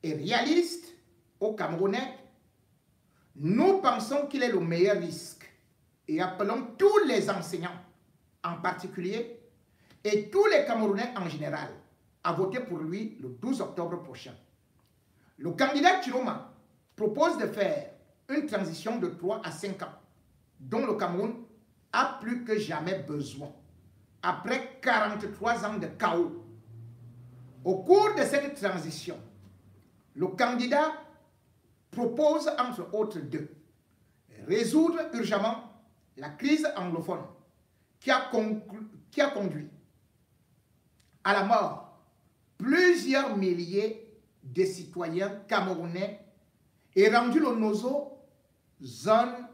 et réalistes aux Camerounais. Nous pensons qu'il est le meilleur risque et appelons tous les enseignants en particulier et tous les Camerounais en général à voter pour lui le 12 octobre prochain. Le candidat Chiroma propose de faire une transition de 3 à 5 ans dont le Cameroun a plus que jamais besoin après 43 ans de chaos. Au cours de cette transition, le candidat propose entre autres de résoudre urgemment la crise anglophone qui a conduit à la mort plusieurs milliers de citoyens camerounais et rendu le Nozo zone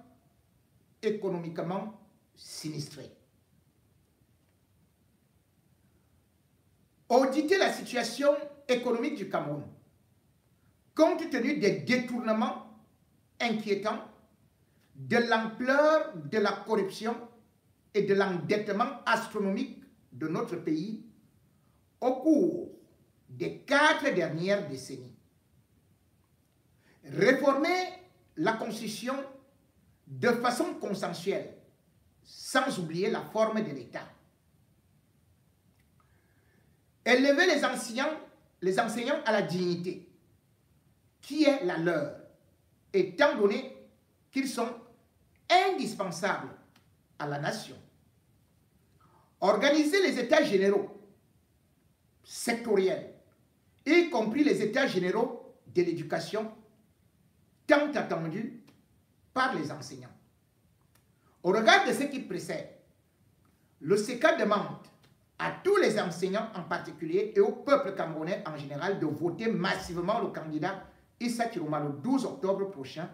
économiquement sinistrée. Auditer la situation économique du Cameroun, compte tenu des détournements inquiétants, de l'ampleur de la corruption et de l'endettement astronomique de notre pays au cours des 4 dernières décennies. Réformer la Constitution de façon consensuelle, sans oublier la forme de l'État. Élever les enseignants à la dignité qui est la leur, étant donné qu'ils sont indispensables à la nation. Organiser les états généraux sectoriels, y compris les états généraux de l'éducation, tant attendus par les enseignants. Au regard de ce qui précède, le SECA demande à tous les enseignants en particulier et au peuple camerounais en général de voter massivement le candidat Issa Chiroma le 12 octobre prochain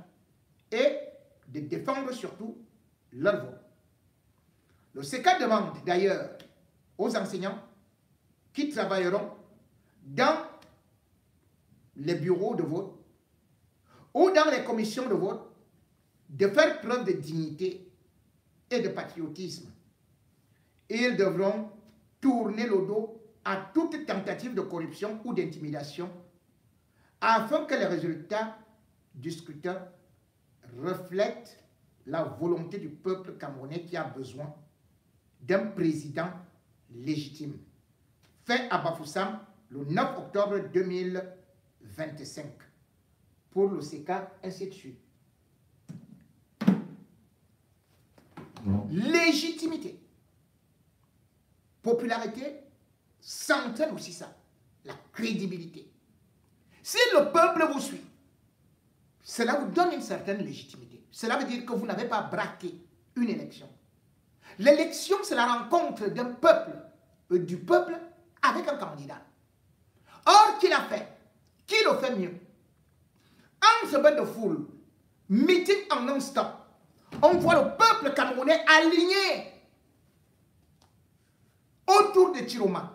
et de défendre surtout leur vote. Le SECA demande d'ailleurs aux enseignants qui travailleront dans les bureaux de vote ou dans les commissions de vote de faire preuve de dignité et de patriotisme. Ils devront tourner le dos à toute tentative de corruption ou d'intimidation afin que les résultats du scrutin reflètent la volonté du peuple camerounais qui a besoin d'un président légitime. Fait à Bafoussam le 9 octobre 2025. Pour le SECA, ainsi de suite. Légitimité. Popularité, s'entraîne aussi ça. La crédibilité. Si le peuple vous suit, cela vous donne une certaine légitimité. cela veut dire que vous n'avez pas braqué une élection. L'élection, c'est la rencontre d'un peuple, du peuple avec un candidat. Or, qui l'a fait? Qui le fait mieux? En ce bain de foule, meeting en non-stop, on voit le peuple camerounais aligné autour de Chiroma,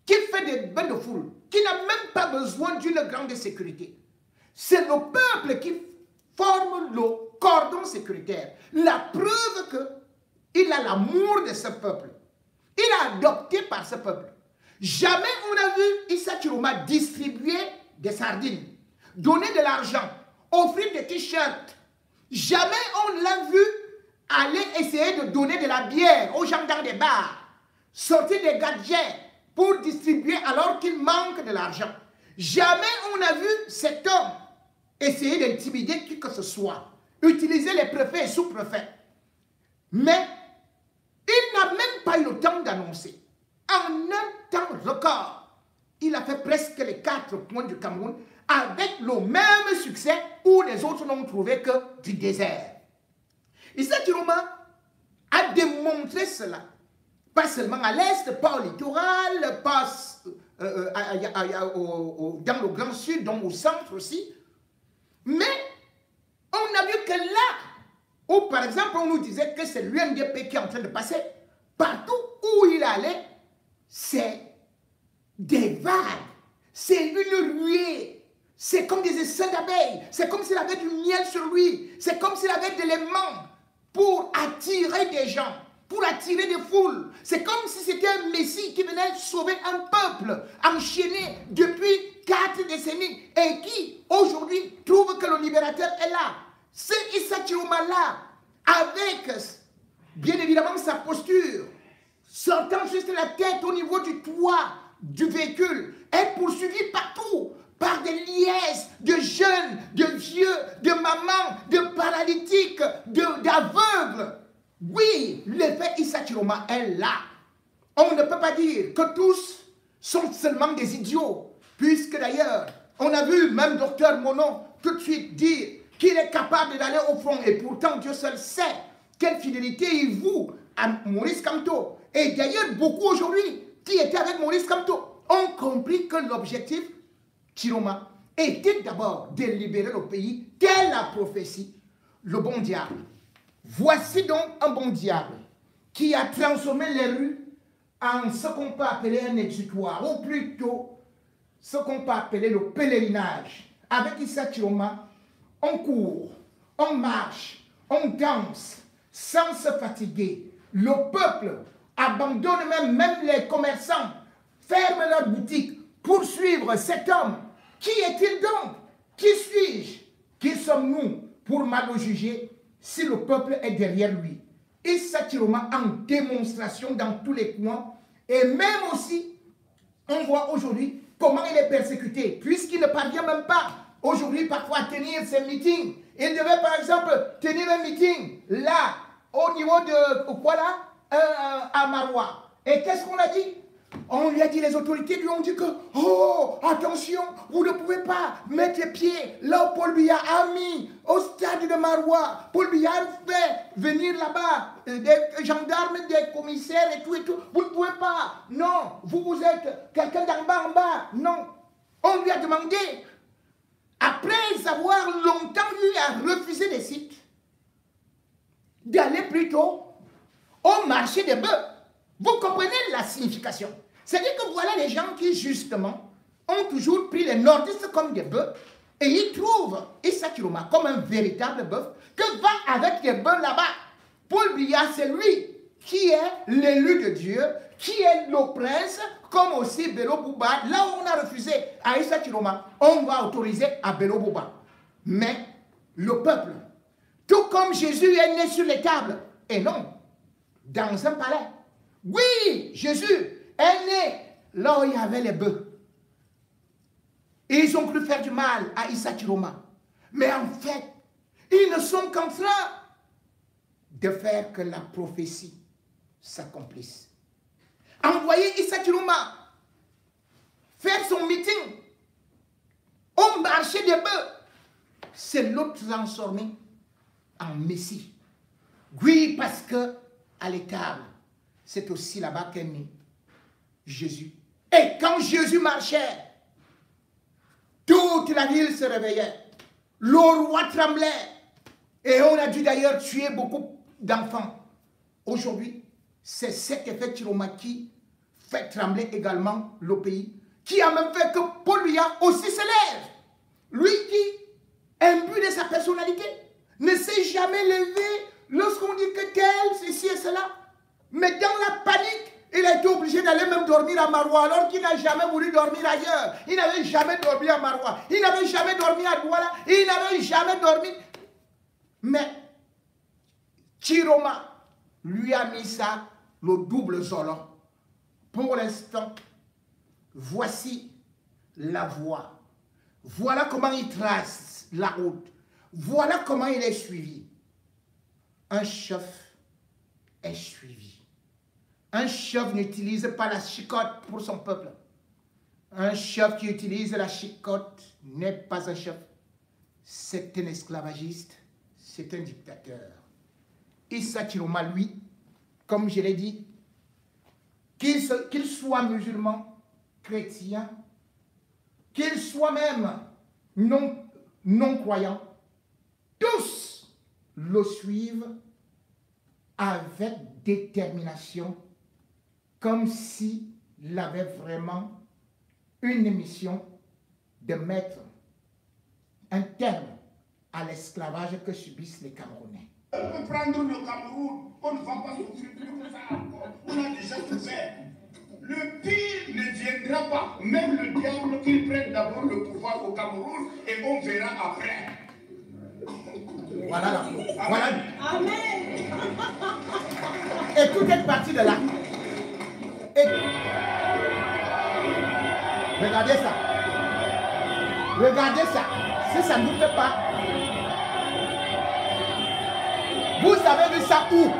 qui fait des bains de foule, qui n'a même pas besoin d'une grande sécurité. C'est le peuple qui forme le cordon sécuritaire. La preuve qu'il a l'amour de ce peuple. Il est adopté par ce peuple. Jamais on a vu Issa Chiroma distribuer des sardines, donner de l'argent, offrir des t-shirts. Jamais on l'a vu aller essayer de donner de la bière aux gens dans des bars, sortir des gadgets pour distribuer alors qu'il manque de l'argent. Jamais on a vu cet homme essayer d'intimider qui que ce soit, utiliser les préfets et sous-préfets. Mais il n'a même pas eu le temps d'annoncer. En un temps record, il a fait presque les 4 points du Cameroun avec le même succès où les autres n'ont trouvé que du désert. Issa Chiroma a démontré cela, pas seulement à l'est, pas au littoral, pas dans le Grand Sud, donc au centre aussi, mais on a vu que là, où par exemple on nous disait que c'est l'UNDP qui est en train de passer, partout où il allait, c'est des vagues, c'est une ruée, c'est comme des essaims d'abeilles, c'est comme s'il avait du miel sur lui, c'est comme s'il avait de l'aimant pour attirer des gens, pour attirer des foules. C'est comme si c'était un Messie qui venait sauver un peuple enchaîné depuis 4 décennies et qui aujourd'hui trouve que le libérateur est là. C'est Issa Chiroma là, avec bien évidemment sa posture, sortant juste la tête au niveau du toit du véhicule, est poursuivi partout par des liesses de jeunes, de vieux, de mamans, de paralytiques, d'aveugles. Oui, l'effet Issa Chiroma est là. On ne peut pas dire que tous sont seulement des idiots, puisque d'ailleurs, on a vu même Dr Monon tout de suite dire qu'il est capable d'aller au front, et pourtant Dieu seul sait quelle fidélité il voue à Maurice Kamto. Et d'ailleurs, beaucoup aujourd'hui qui étaient avec Maurice Kamto ont compris que l'objectif Chiroma était d'abord de libérer le pays, telle la prophétie, le bon diable. Voici donc un bon diable qui a transformé les rues en ce qu'on peut appeler un exutoire, ou plutôt ce qu'on peut appeler le pèlerinage. Avec Issa Chiroma, on court, on marche, on danse, sans se fatiguer. Le peuple abandonne même les commerçants, ferme leurs boutiques pour suivre cet homme. Qui est-il donc? Qui suis-je? Qui sommes-nous pour mal le juger si le peuple est derrière lui? Issa Chiroma en démonstration dans tous les coins. Et même aussi, on voit aujourd'hui comment il est persécuté, puisqu'il ne parvient même pas aujourd'hui parfois à tenir ses meetings. Il devait par exemple tenir un meeting là, au niveau de quoi là, à Maroua. Et qu'est-ce qu'on a dit? On lui a dit, les autorités lui ont dit que, oh, attention, vous ne pouvez pas mettre les pieds là où Paul Biya a mis, au stade de Maroua. Paul Biya fait venir là-bas des gendarmes, des commissaires et tout et tout. Vous ne pouvez pas. Non, vous êtes quelqu'un d'en bas, en bas. Non. On lui a demandé, après avoir longtemps eu à refuser des sites, d'aller plutôt au marché des bœufs. Vous comprenez la signification? C'est-à-dire que voilà les gens qui, justement, ont toujours pris les nordistes comme des bœufs et ils trouvent Issa Chiroma comme un véritable bœuf que va avec les bœufs là-bas. Paul Biya, c'est lui qui est l'élu de Dieu, qui est le prince, comme aussi Bello Bouba. Là où on a refusé à Issa Chiroma, on va autoriser à Bello Bouba. Mais le peuple, tout comme Jésus est né sur les tables, et non, dans un palais. Oui, Jésus est né là où il y avait les bœufs. Et ils ont cru faire du mal à Issa Chiroma. Mais en fait, ils ne sont qu'en train de faire que la prophétie s'accomplisse. Envoyer Issa Chiroma faire son meeting au marché des bœufs, c'est le transformer en Messie. Oui, parce que à l'étable, c'est aussi là-bas qu'est né Jésus. Et quand Jésus marchait, toute la ville se réveillait. Le roi tremblait. Et on a dû d'ailleurs tuer beaucoup d'enfants. Aujourd'hui, c'est cet effet Chiroma qui fait trembler également le pays, qui a même fait que Paul lui a aussi s'élève. Lui qui, imbu de sa personnalité, ne s'est jamais levé lorsqu'on dit que tel, ceci et cela. Mais dans la panique, il a été obligé d'aller même dormir à Maroua, alors qu'il n'a jamais voulu dormir ailleurs. Il n'avait jamais dormi à Maroua. Il n'avait jamais dormi à Douala. Il n'avait jamais dormi. Mais Chiroma lui a mis ça, le double zolo. Pour l'instant, voici la voie. Voilà comment il trace la route. Voilà comment il est suivi. Un chef est suivi. Un chef n'utilise pas la chicotte pour son peuple. Un chef qui utilise la chicotte n'est pas un chef. C'est un esclavagiste. C'est un dictateur. Issa Chiroma, lui, comme je l'ai dit, qu'il soit musulman, chrétien, qu'il soit même non-croyant, tous le suivent avec détermination, comme s'il avait vraiment une mission de mettre un terme à l'esclavage que subissent les Camerounais. On peut prendre le Cameroun, on ne va pas souffrir pour ça encore. On a déjà souffert. Le pire ne viendra pas. Même le diable qu'il prenne d'abord le pouvoir au Cameroun et on verra après. Voilà la chose. Voilà. Amen. Et tout est parti de là. Et... Regardez ça. Regardez ça. Si ça ne vous fait pas. Vous avez vu ça où?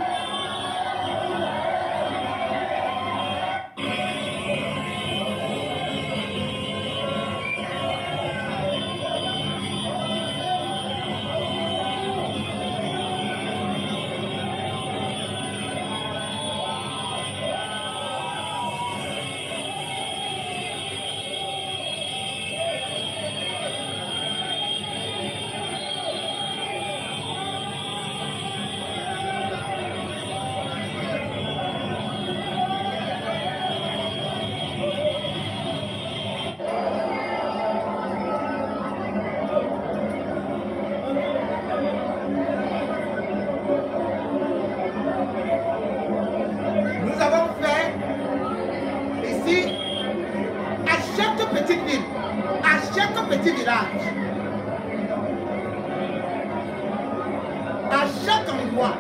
À chaque endroit.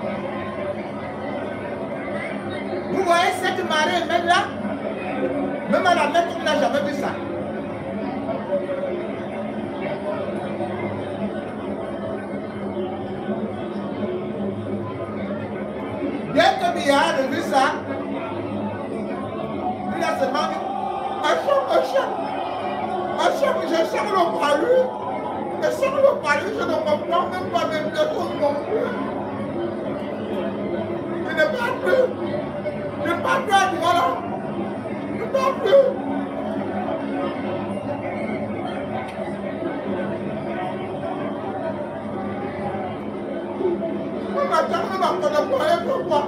Vous voyez cette marée, même là, même à la mer, on n'a jamais vu ça. Dès que Bia a vu ça, il a seulement dit, je sens le palu. Je sens le palu, je ne comprends même pas mes choses non plus. Je ne parle plus. Je ne parle plus à Douala. Je ne parle plus. On m'a jamais marqué pourquoi.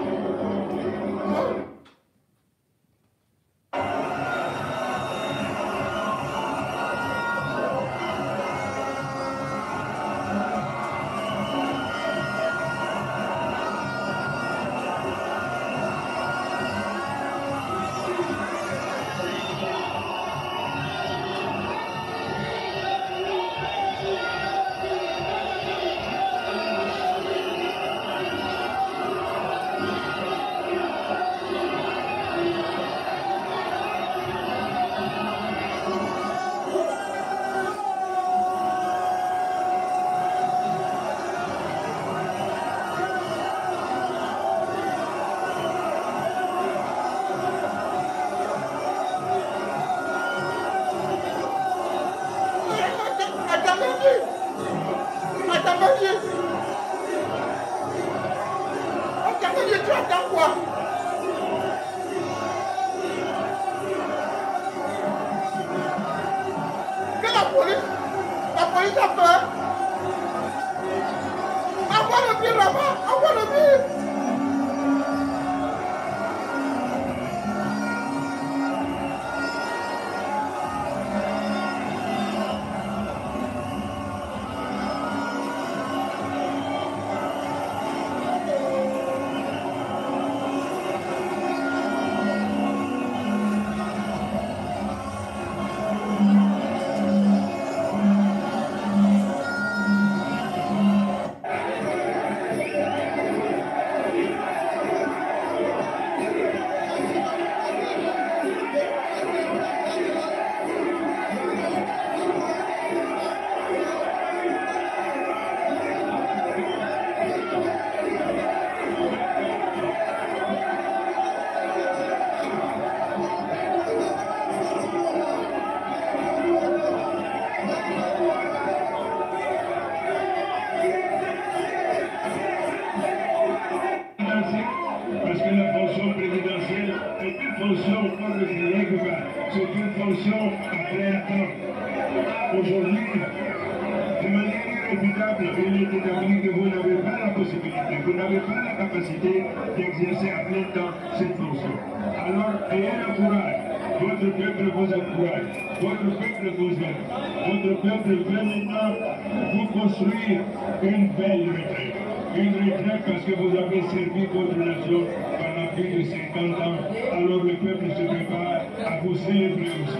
Tu attends quoi? Que la police a peur. Envoie le pied là-bas, envoie le pied. Aujourd'hui, de manière irréfutable, il est établi que vous n'avez pas la possibilité, vous n'avez pas la capacité d'exercer à plein temps cette fonction. Alors, ayez le courage. Votre peuple vous encourage, votre peuple vous aime, votre peuple veut maintenant vous construire une belle retraite. Une retraite parce que vous avez servi votre nation pendant plus de 50 ans. Alors le peuple se prépare à vous célébrer aussi.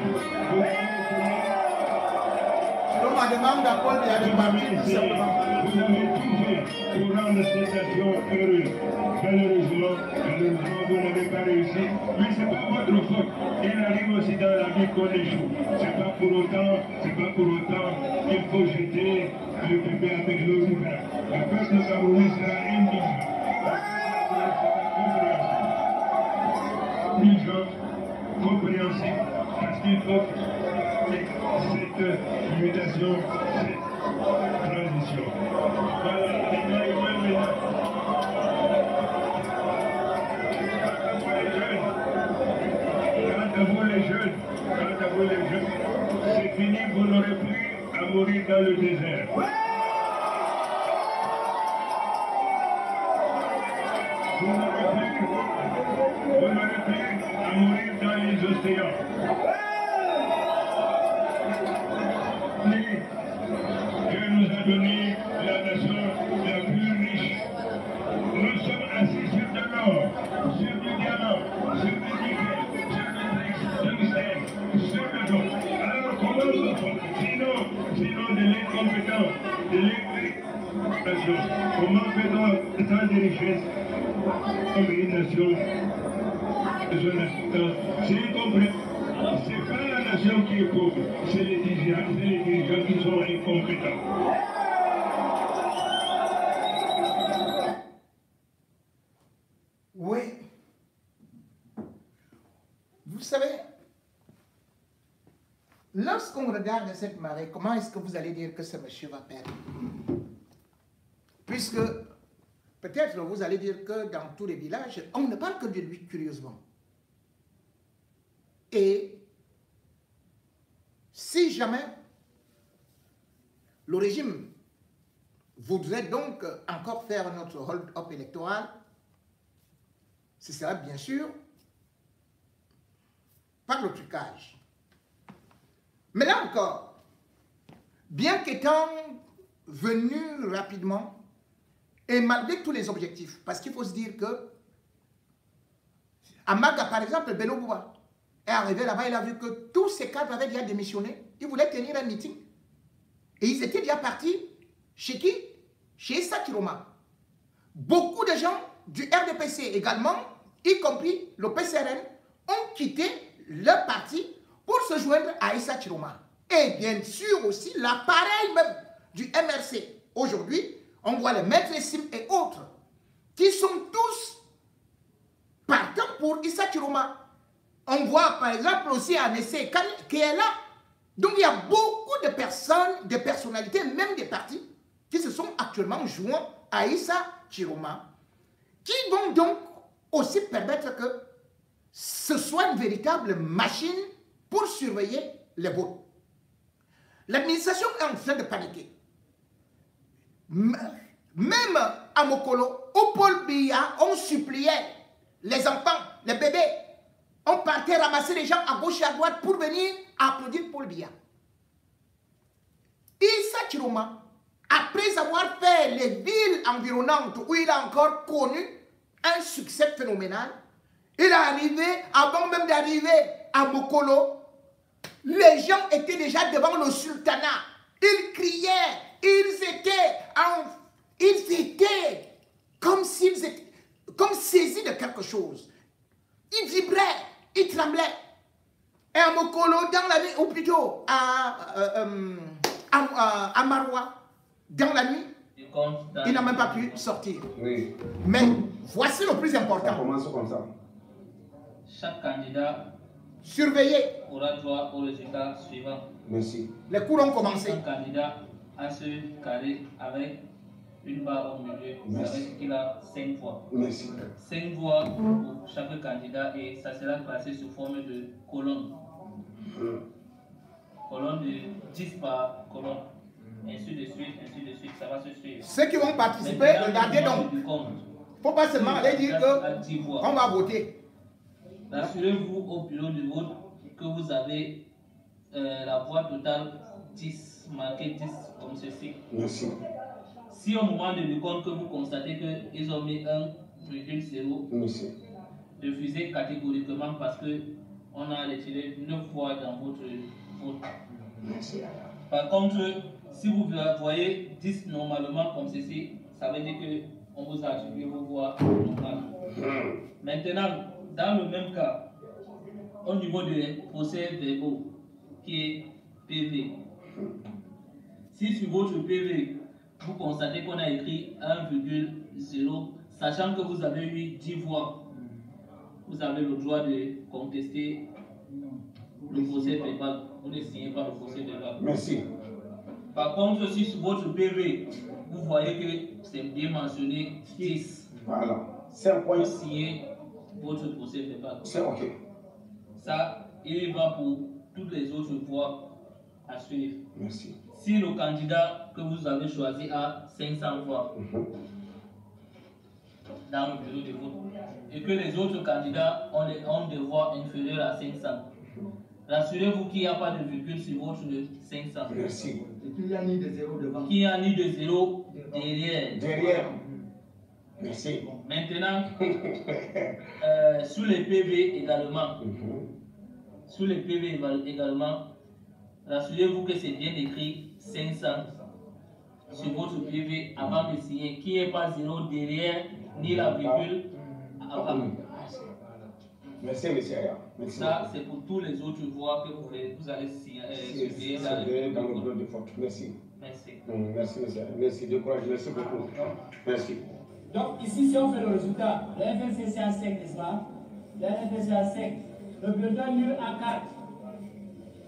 Vous avez tout fait pour rendre cette nation heureuse. Malheureusement, vous n'avez pas réussi. Mais ce n'est pas votre faute. Il arrive aussi dans la vie qu'on échoue. C'est pas pour autant qu'il faut jeter le bébé avec l'eau du bain. Le peuple camerounais sera indigent. Indigent, compréhensible, parce qu'il faut cette mutation, cette transition. Voilà, Quant à vous les jeunes, c'est fini, vous n'aurez plus à mourir dans le désert. Vous n'aurez plus à mourir dans les océans. Dieu nous a donné la nation la plus riche. Nous sommes assis sur de l'or, sur du diamant, sur du nickel, sur du tungstène, sur le dos. Alors comment nous sommes, sinon de l'incompétence, de l'incompétence, comment fait-on tant de richesses comme une nation de son assistance? C'est incompris. C'est pas la nation qui est pauvre, c'est les dirigeants qui sont incompétents. Oui. Vous savez, lorsqu'on regarde cette marée, comment est-ce que vous allez dire que ce monsieur va perdre? Puisque, peut-être vous allez dire que dans tous les villages, on ne parle que de lui curieusement. Et si jamais le régime voudrait donc encore faire notre hold-up électoral, ce sera bien sûr par le trucage. Mais là encore, bien qu'étant venu rapidement, et malgré tous les objectifs, parce qu'il faut se dire que à Maga, par exemple, Bello Bouba est arrivé là-bas, il a vu que tous ces cadres avaient déjà démissionné, ils voulaient tenir un meeting. Et ils étaient déjà partis chez qui? Chez Issa Chiroma. Beaucoup de gens du RDPC également, y compris le PCRN, ont quitté leur parti pour se joindre à Issa Chiroma. Et bien sûr aussi l'appareil même du MRC. Aujourd'hui, on voit les maîtres Sim et autres qui sont tous partants pour Issa Chiroma. On voit par exemple aussi Anessé qui est là. Donc il y a beaucoup de personnes, de personnalités, même des partis, qui se sont actuellement joints à Issa Chiroma. qui vont donc aussi permettre que ce soit une véritable machine pour surveiller les votes. L'administration est en train de paniquer. Même à Mokolo, au Paul Biya, on suppliait les enfants, les bébés. On partait ramasser les gens à gauche et à droite pour venir applaudir Paul Biya. Issa Chiroma, après avoir fait les villes environnantes où il a encore connu un succès phénoménal, il est arrivé, avant même d'arriver à Mokolo, les gens étaient déjà devant le sultanat. Ils criaient, ils étaient comme s'ils étaient comme saisis de quelque chose. Ils vibraient, ils tremblaient. Et à Mokolo, dans la nuit, ou plutôt à Maroua, dans la nuit, il n'a même pas pu sortir. Oui. Mais voici le plus important. Ça commence comme ça. Chaque candidat surveillé aura droit au résultat suivant. Merci. Les cours ont commencé. Un candidat a ce carré avec une barre au milieu. Ça veut dire qu'il a 5 voix. Merci. 5 voix pour chaque candidat et ça sera classé sous forme de colonne. Colonne de 10 par colonne. Ainsi de suite, ça va se suivre. Ceux qui vont participer, regardez donc. Il ne faut pas seulement aller dire qu'on va voter. Rassurez-vous au bureau de vote que vous avez la voix totale 10, marquée 10 comme ceci. Merci. Si au moment de décompte que vous constatez qu'ils ont mis 1,0, refusez catégoriquement parce qu'on a retiré 9 voix dans votre vote. Merci. Par contre, si vous voyez 10 normalement comme ceci, ça veut dire qu'on vous a attribué vos voix normales. Maintenant, dans le même cas, au niveau des procès verbaux, qui est PV, si sur votre PV, vous constatez qu'on a écrit 1,0, sachant que vous avez eu 10 voix, vous avez le droit de contester le procès verbal. Vous ne signez pas le procès verbal. Merci. Par contre, si sur votre PV, vous voyez que c'est bien mentionné 10, voilà. C'est un point. Vous signez votre procès verbal. C'est OK. Ça, il va pour toutes les autres voix à suivre. Merci. Si le candidat que vous avez choisi a 500 voix dans le bureau de vote et que les autres candidats ont des voix inférieures à 500, rassurez-vous qu'il n'y a pas de virgule sur votre 500. Merci. Et qu'il n'y a ni de zéro devant. Qu'il n'y a ni de zéro derrière. Derrière. Merci. Maintenant, sous les PV également, sous les PV également, rassurez-vous que c'est bien écrit 500 sur votre PV avant de signer, qu'il n'y ait pas zéro derrière, ni la virgule avant. Merci, monsieur. Merci. Ça, c'est pour tous les autres voix que vous allez signer dans le bureau de vote. Merci. Merci. Merci, monsieur. Merci de courage. Merci beaucoup. Merci. Donc, ici, si on fait le résultat, le FNC c'est à 5, n'est-ce pas? Le FNC c'est à 5. Le bulletin nul à 4.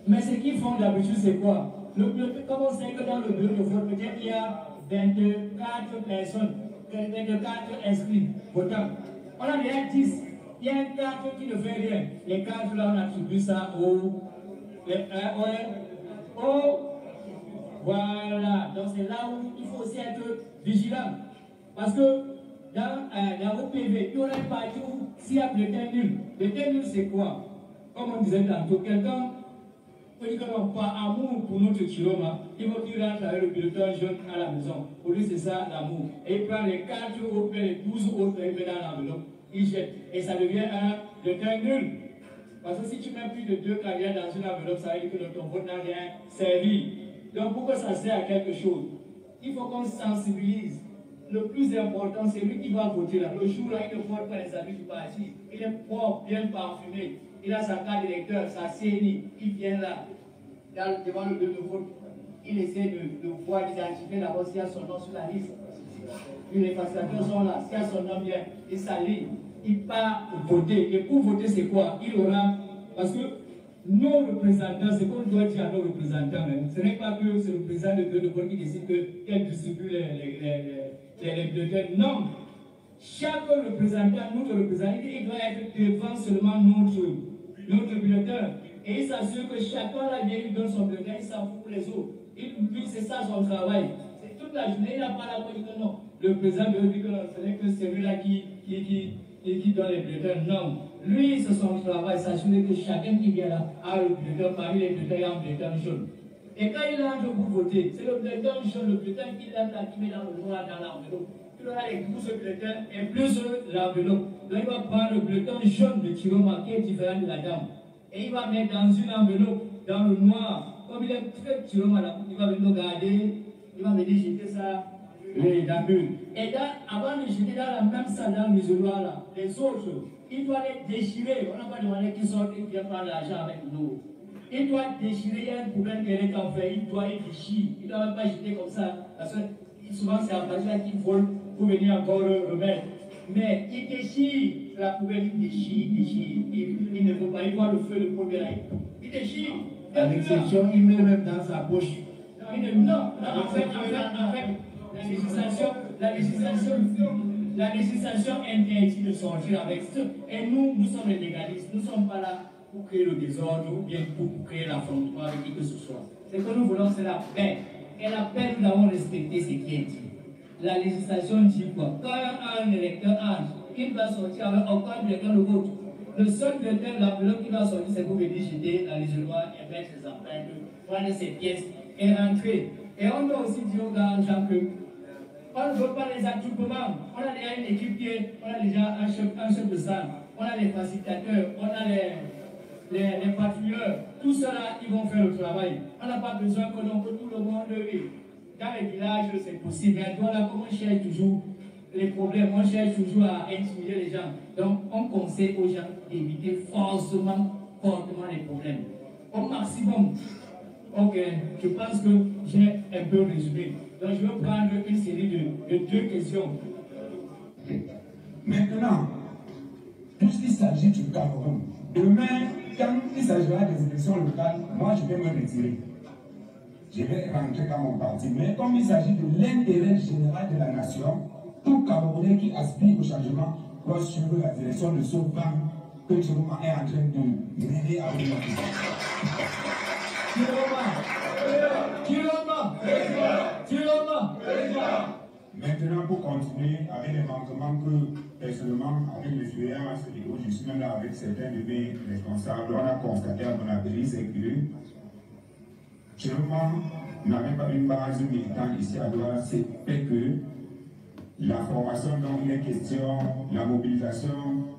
Mais ce qu'ils font d'habitude, c'est quoi? Le bulletin, comme on sait que dans le bureau de vote, peut-être il y a 24 personnes, 24 inscrits, votants. On a déjà 10. Il y a un 4 qui ne fait rien. Les 4 là, on attribue ça voilà. Donc c'est là où il faut aussi être vigilant. Parce que dans vos PV, il y aura une partie où s'il y a bulletin nul. Bulletin nul, c'est quoi? Comme on disait tantôt, quelqu'un peut dire qu'on n'a pas amour pour notre Chiroma, il faut qu'il rentre avec le bulletin jaune à la maison. Pour lui, c'est ça l'amour. Et il prend les 4 autres, les 12 autres, il met dans l'enveloppe, il jette. Et ça devient un bulletin nul. Parce que si tu mets plus de 2 carrières dans une enveloppe, ça veut dire que ton vote n'a rien servi. Donc pourquoi ça sert à quelque chose? Il faut qu'on sensibilise. Le plus important, c'est lui qui va voter là. Le jour-là, il ne vote pas les habits du parti. Il est propre, bien parfumé. Il a sa carte d'électeur, sa CNI. Il vient là, devant le bureau de vote. Il essaie de voir, d'identifier d'abord s'il y a son nom sur la liste. Les facilitateurs sont là. S'il y a son nom bien, il s'aligne. Il part voter. Et pour voter, c'est quoi? Il aura. Parce que nos représentants, c'est qu'on doit dire à nos représentants. Ce n'est pas que c'est le président de bureau de vote qui décide qu'elle distribue les bulletins. Non. chaque représentant, notre représentant, il doit être devant seulement notre bulletin. Et il s'assure que chacun là bien lui donne son bulletin, il s'en fout pour les autres. Lui, c'est ça son travail. C'est toute la journée, il n'a pas la politique. Non. Le président veut dire que ce n'est que celui-là qui donne les bulletins. Non. Lui, c'est son travail, s'assurer que chacun qui vient là a le bulletin, parmi les bulletins, il y a un bulletin jaune. Et quand il entre pour voter, c'est le bulletin jaune, le bulletin qu'il a met dans le noir, dans l'enveloppe. Il aura les 12 bulletins et plus l'enveloppe. Donc il va prendre le bulletin jaune de Chiroma qui est différent de la dame. Et il va mettre dans une enveloppe, dans le noir. Comme il est très Chiroma là, il va venir regarder, il va venir jeter ça dans la bulle. Et avant de jeter dans la même salle, dans l'isoloir là, les autres, il doit les déchirer. On n'a pas demandé qu'ils sortent et qu'ils viennent prendre l'argent avec nous. Il doit déchirer, il y a un problème qu'elle est en fait, il doit les déchirer. Il ne doit même pas jeter comme ça. Parce que souvent c'est à partir là qu'ils volent pour venir encore remettre. Mais il déchire la poubelle, il déchire. Il ne faut pas y voir le feu de premier. Il déchire. À l'exception, il met même dans sa poche. Non, en fait, la législation interdit de sortir avec ça. Et nous sommes les légalistes. Nous ne sommes pas là pour créer le désordre ou bien pour créer l'affrontement avec qui que ce soit. Ce que nous voulons, c'est la paix. Et la paix, nous avons respecté ce qui est dit. La législation dit quoi? Quand un électeur entre, il va sortir avec aucun bulletin de vote. Le seul bulletin, l'enveloppe qui va sortir, c'est pour venir jeter dans l'isoloir et mettre ses empreintes, prendre ses pièces et rentrer. Et on doit aussi dire aux gens que on ne veut pas les attroupements. On a déjà une équipe on a déjà un chef de salle, on a les facilitateurs, on a les patrouilleurs. Tout cela, ils vont faire le travail. On n'a pas besoin que tout le monde dans les villages, c'est possible. Mais toi, là, comme on cherche toujours les problèmes, on cherche toujours à intimider les gens. Donc, on conseille aux gens d'éviter fortement les problèmes. Au maximum. Ok, je pense que j'ai un peu résumé. Donc, je vais prendre une série de 2 questions. Maintenant, puisqu'il s'agit du Cameroun, demain, quand il s'agira des élections locales, moi, je vais me retirer. Je vais rentrer dans mon parti. Mais comme il s'agit de l'intérêt général de la nation, tout Camerounais qui aspire au changement doit suivre la direction de ce plan que Chiroma est en train de mener à aujourd'hui. Chiroma. Maintenant, pour continuer avec les manquements que, personnellement, avec l'expérience, je suis même là avec certains de mes responsables, on a constaté à Bonabéry, c'est que Chiroma n'avait pas une base militante ici à Douala, c'est fait que la formation dont il est question, la mobilisation,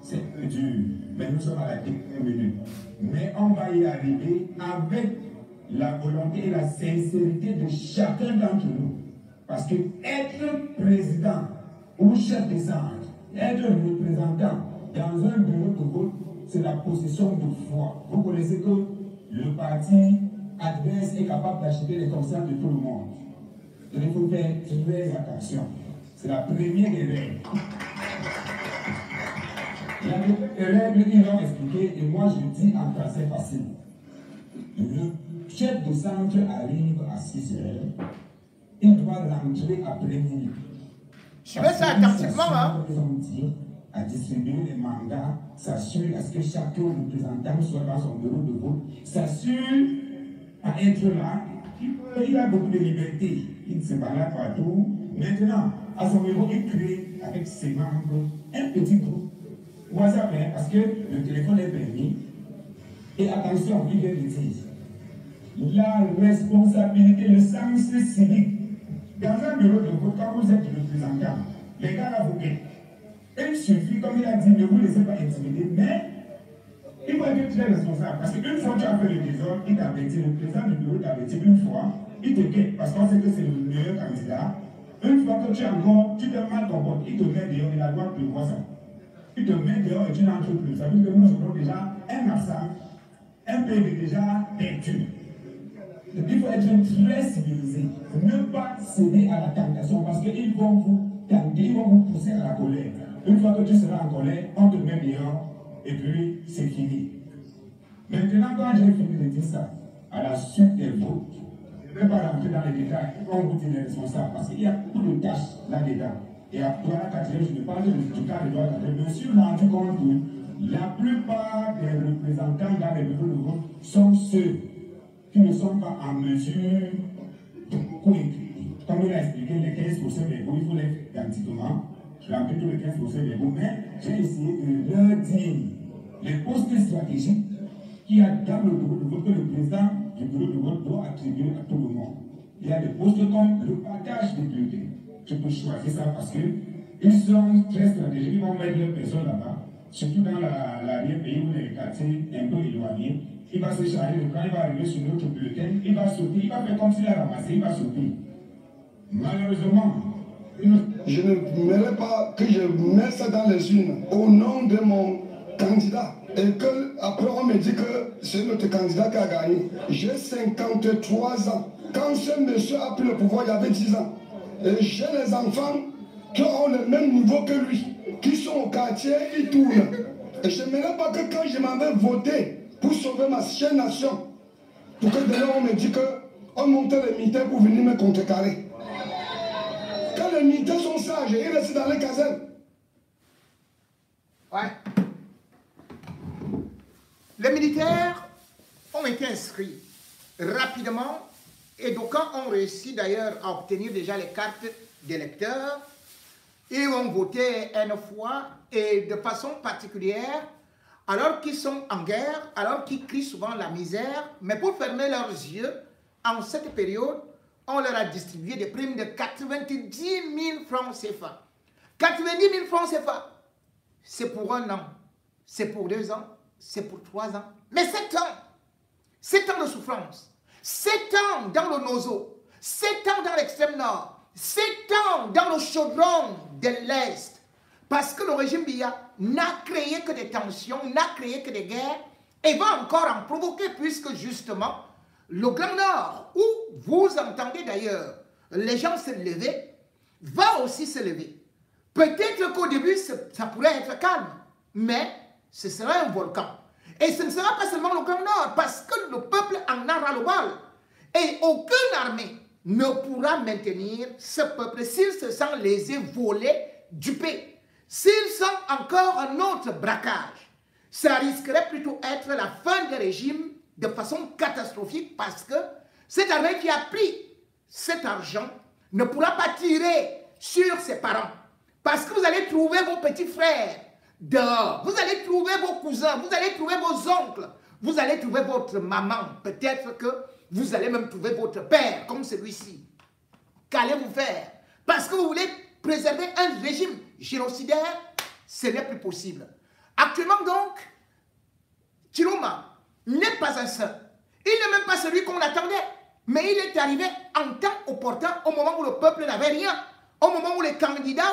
c'est peu dur. Mais nous sommes à la dernière minute. Mais on va y arriver avec la volonté et la sincérité de chacun d'entre nous. Parce que être président ou chef de centre, être représentant dans un bureau de vote, c'est la possession de foi. Vous connaissez que le parti adverse est capable d'acheter les consciences de tout le monde. Donc il faut faire très attention. C'est la première erreur. La deuxième erreur, ils l'ont expliqué et moi je dis en français facile. Le chef de centre arrive à 6 heures. Il doit rentrer après minuit. Je fais ça attentivement, hein? À distribuer les mandats, s'assure à ce que chaque représentant soit dans son bureau de vote, s'assure à être là. Il a beaucoup de liberté. Il se balade partout. Maintenant, à son niveau, il crée avec ses membres un petit groupe WhatsApp, parce que le téléphone est permis. Et attention, il vient de dire, la responsabilité, le sens civique. Dans un bureau de vote, quand vous êtes représentant, les gars là vous guettent. Il suffit, comme il a dit, ne vous laissez pas intimider, mais il faut être très responsable. Parce qu'une fois que tu as fait le désordre, il t'avertit, le président du bureau t'avertit une fois, il te guette, parce qu'on sait que c'est le meilleur candidat. Une fois que tu es encore, tu te mal comportes, il te met dehors et la loi prévoit ça. Il te met dehors et tu n'entres plus. Ça veut dire que nous avons déjà un absent, un PV déjà perdu. Donc il faut être très civilisé. Ne pas céder à la tentation parce qu'ils vont vous tenter, ils vont vous pousser à la colère. Une fois que tu seras en colère, on te met dehors et puis c'est fini. Maintenant, quand j'ai fini de dire ça, à la suite des votes, je ne vais pas rentrer dans les détails, on vous dit les responsables parce qu'il y a beaucoup de tâches là-dedans. Et à Douala 4e, je ne parle du cas de Douala 4e, mais aussi on a rendu compte que la plupart des représentants dans les bureaux de vote sont ceux qui ne sont pas en mesure de coécrire. Comme il a expliqué, les 15% des voix, il faut les faire gratuitement, remplir tous les 15% des voix, mais j'ai essayé de leur dire les postes stratégiques qu'il y a dans le bureau de vote que le président du bureau de vote doit attribuer à tout le monde. Il y a des postes comme le partage des bulletins. Je peux choisir ça parce qu'ils sont très stratégiques, ils vont mettre leurs personnes là-bas, surtout dans l'arrière-pays ou les quartiers un peu éloignés. Il va se charger de quand il va arriver sur notre bulletin, il va sauter, il va faire comme s'il a ramassé, il va sauter. Malheureusement, je ne voudrais pas que je mette ça dans les urnes au nom de mon candidat. Et que après on me dit que c'est notre candidat qui a gagné. J'ai 53 ans. Quand ce monsieur a pris le pouvoir, il y avait 10 ans. Et j'ai les enfants qui ont le même niveau que lui, qui sont au quartier, ils tournent. Et je n'aimerais pas que quand je m'avais voté pour sauver ma chère nation, pour que demain on me dit qu'on montait les militaires pour venir me contrecarrer. Quand les militaires sont sages, ils restent dans les casernes. Ouais. Les militaires ont été inscrits rapidement et d'aucuns ont réussi d'ailleurs à obtenir déjà les cartes d'électeurs. Ils ont voté une fois et de façon particulière, alors qu'ils sont en guerre, alors qu'ils crient souvent la misère, mais pour fermer leurs yeux, en cette période, on leur a distribué des primes de 90 000 francs CFA. 90 000 francs CFA, c'est pour 1 an, c'est pour 2 ans, c'est pour 3 ans. Mais 7 ans de souffrance, 7 ans dans le nozo, 7 ans dans l'extrême nord, 7 ans dans le chaudron de l'Est. Parce que le régime Biya n'a créé que des tensions, n'a créé que des guerres, et va encore en provoquer, puisque justement, le Grand Nord, où vous entendez d'ailleurs les gens se lever, va aussi se lever. Peut-être qu'au début, ça pourrait être calme, mais ce sera un volcan. Et ce ne sera pas seulement le Grand Nord, parce que le peuple en a ras-le-bol. Et aucune armée ne pourra maintenir ce peuple s'il se sent lésé, volé, dupé. S'il sent encore un autre braquage, ça risquerait plutôt être la fin du régime de façon catastrophique, parce que cette armée qui a pris cet argent ne pourra pas tirer sur ses parents. Parce que vous allez trouver vos petits frères dehors, vous allez trouver vos cousins, vous allez trouver vos oncles, vous allez trouver votre maman, peut-être que vous allez même trouver votre père, comme celui-ci. Qu'allez-vous faire? Parce que vous voulez préserver un régime génocidaire, ce n'est plus possible. Actuellement donc, Chilombo n'est pas un saint. Il n'est même pas celui qu'on attendait. Mais il est arrivé en temps opportun, au moment où le peuple n'avait rien. Au moment où le candidat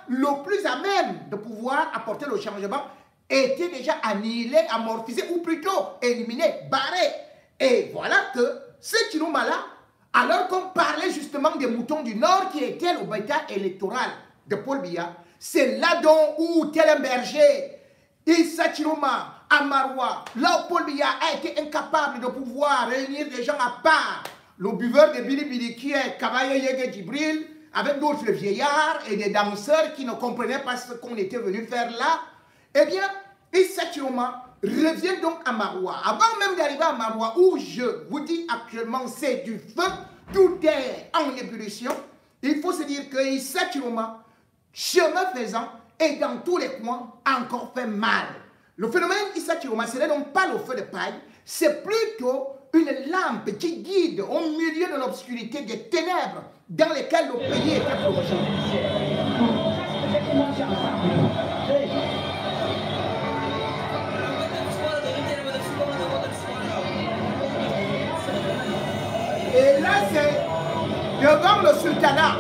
le plus à même de pouvoir apporter le changement était déjà annihilé, amortisé, ou plutôt éliminé, barré. Et voilà que ce Chilombo-là, alors qu'on parlait justement des moutons du Nord qui étaient le bétail électoral de Paul Biya, c'est là donc où tel un berger, Issa Chilombo, à Maroua, là où Paul Biya a été incapable de pouvoir réunir des gens à part, le buveur de Bilibili qui est Kabaye Yege Djibril, avec d'autres vieillards et des danseurs qui ne comprenaient pas ce qu'on était venu faire là, eh bien, Issa Chilombo revient donc à Maroua. Avant même d'arriver à Maroua, où je vous dis actuellement c'est du feu, tout est en ébullition, il faut se dire que Issa Chilombo, chemin faisant, et dans tous les coins, encore fait mal. Le phénomène Issa Chilombo, ce n'est donc pas le feu de paille, c'est plutôt une lampe qui guide au milieu de l'obscurité des ténèbres dans lesquelles le pays était plongé. Et là, c'est devant le sultanat.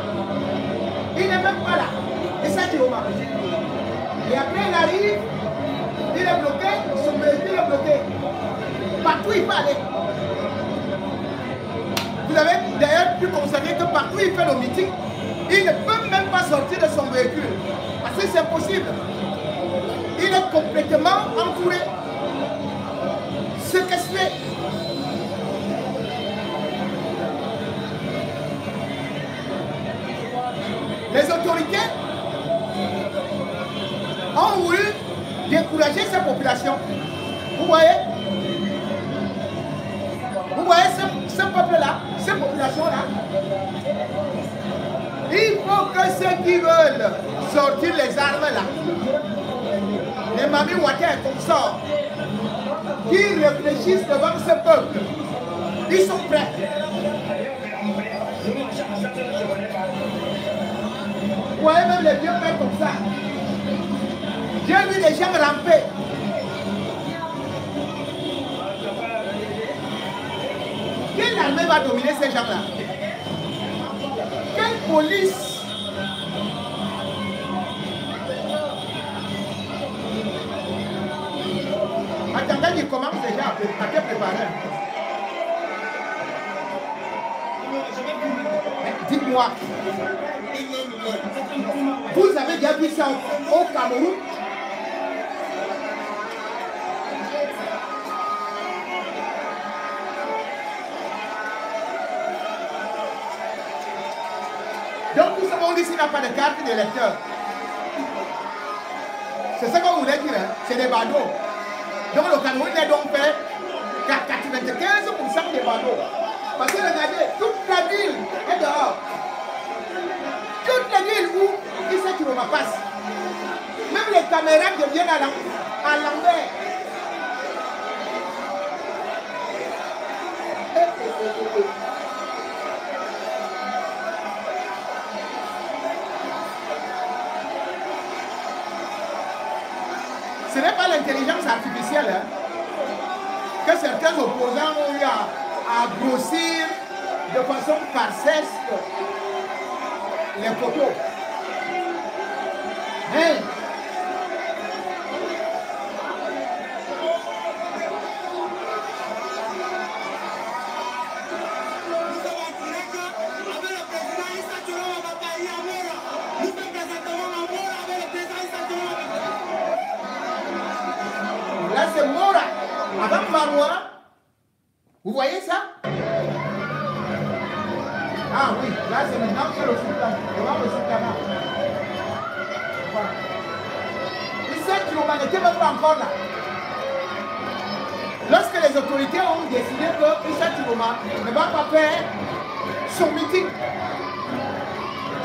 Il n'est même pas là. Et ça, tu vois. Et après, il arrive, il est bloqué, son véhicule est bloqué. Partout, il peut aller. Vous avez d'ailleurs pu constater que partout, il fait le meeting, il ne peut même pas sortir de son véhicule. Parce que c'est impossible. Il est complètement entouré. Ce que c'est. Les autorités ont voulu décourager ces populations. Vous voyez? Vous voyez ce peuple-là, ces populations-là? Il faut que ceux qui veulent sortir les armes là, les mamies Ouattara comme ça, qui réfléchissent devant ce peuple, ils sont prêts. Vous voyez même les vieux pères comme ça. J'ai vu les gens ramper. Quelle armée va dominer ces gens-là? Quelle police? Attendez, il commence déjà à te préparer. Dites-moi, vous avez déjà vu ça au Cameroun? Donc tout ce monde ici n'a pas de carte d'électeur. C'est ça qu'on voulait dire, hein? C'est des badauds. Donc le Cameroun est donc fait qu'à 95% des badauds. Parce que regardez, toute la ville est dehors. Toute la ville où Issa Chiroma passe. Même les caméras deviennent à l'envers. Ce n'est pas l'intelligence artificielle hein, que certains opposants ont eu à grossir de façon farcesque les photos. Hein? Là, c'est Mora. Avant Maroua, vous voyez ça? Ah oui, là, c'est maintenant que le sultan. Devant le sultanat. Voilà. Issa Chiroma n'était même pas encore là. Lorsque les autorités ont décidé que Issa Chiroma ne va pas faire son meeting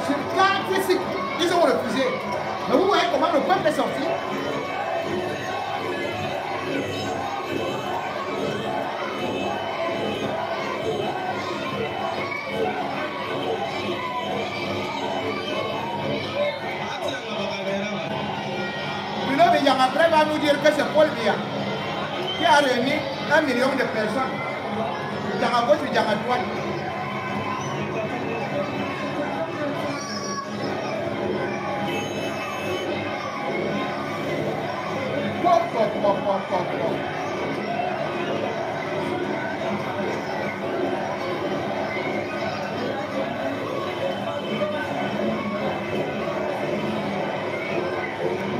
sur 4 sites, ils ont refusé. Mais vous voyez comment le peuple est sorti? Après va nous dire que c'est Paul Biya qui a réuni 1 million de personnes. Dans à gauche et dans à droite.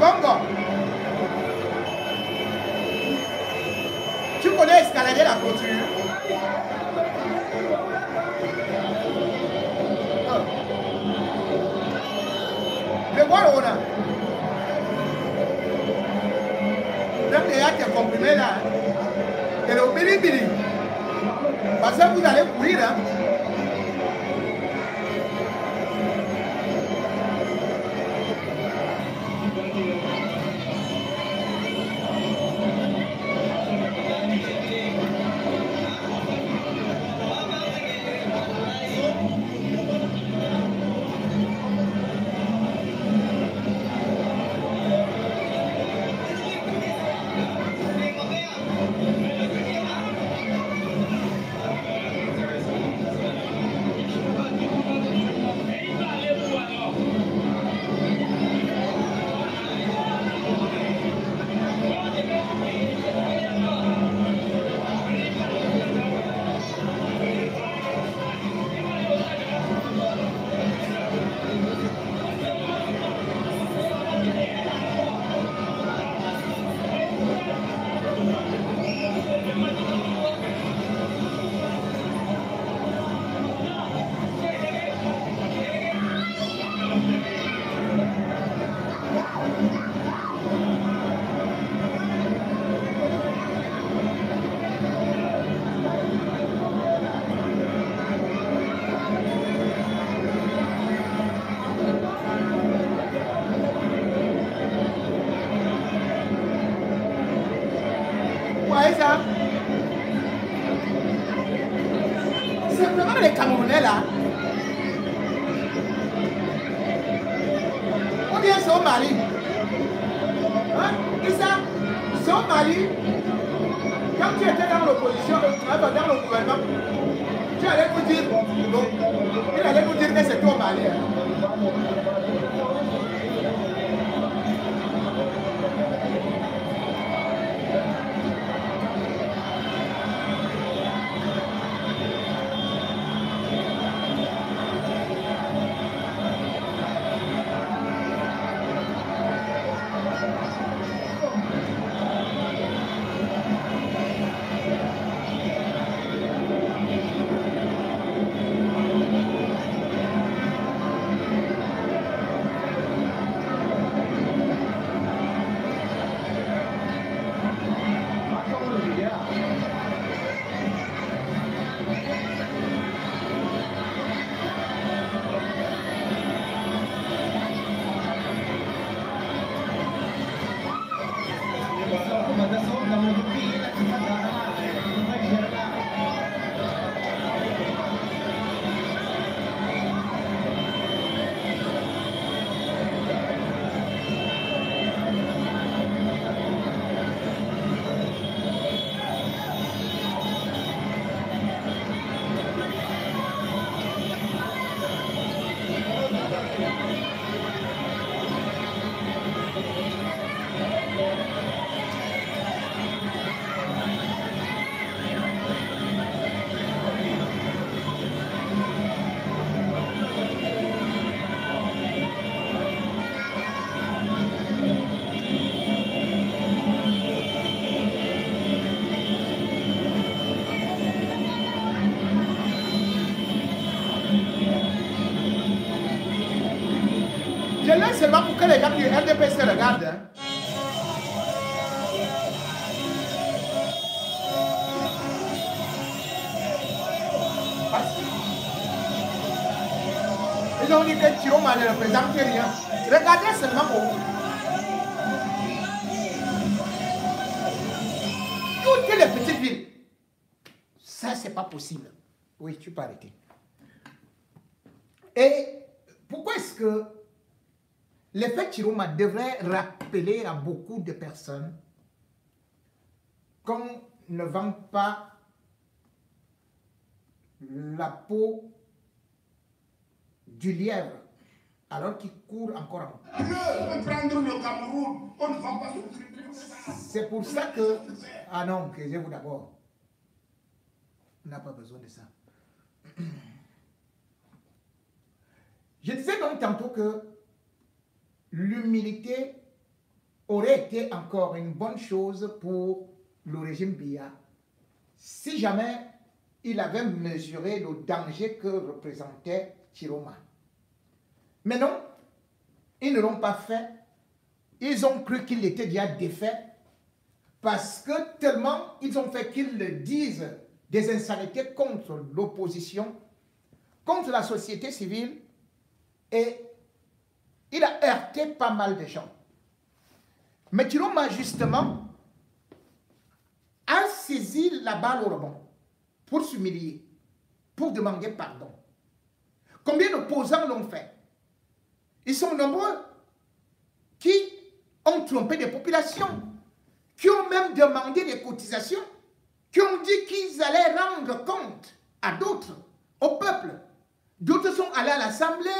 Bongo. Tu connais escalader la clôture? Le voir on a. Donc il y a des comprimés là. Et le bili-bili. Parce que vous allez courir. Hein? au Mali. Hein? Issa, c'est au Mali. Quand tu étais dans l'opposition, dans le gouvernement, tu allais nous dire, non, il allait nous dire que c'était au Mali. Je laisse seulement pour que les gens du RDP se regardent. Hein. Ils ont dit que Chiroma ne représente rien. Regardez seulement pour vous. Toutes les petites villes. Ça, c'est pas possible. Oui, tu peux arrêter. Et pourquoi est-ce que l'effet Chiroma devrait rappeler à beaucoup de personnes qu'on ne vend pas la peau du lièvre alors qu'il court encore en haut. Prendre le Cameroun, on ne va pas souffrir. C'est pour ça que... Ah non, que je vous d'abord. On n'a pas besoin de ça. Je disais donc tantôt que l'humilité aurait été encore une bonne chose pour le régime Biya si jamais il avait mesuré le danger que représentait Chiroma. Mais non, ils ne l'ont pas fait. Ils ont cru qu'il était déjà défait parce que tellement ils ont fait qu'ils disent des insanités contre l'opposition, contre la société civile, et il a heurté pas mal de gens. Mais Chiroma, justement, a saisi la balle au rebond pour s'humilier, pour demander pardon. Combien d'opposants l'ont fait? Ils sont nombreux qui ont trompé des populations, qui ont même demandé des cotisations, qui ont dit qu'ils allaient rendre compte à d'autres, au peuple. D'autres sont allés à l'Assemblée,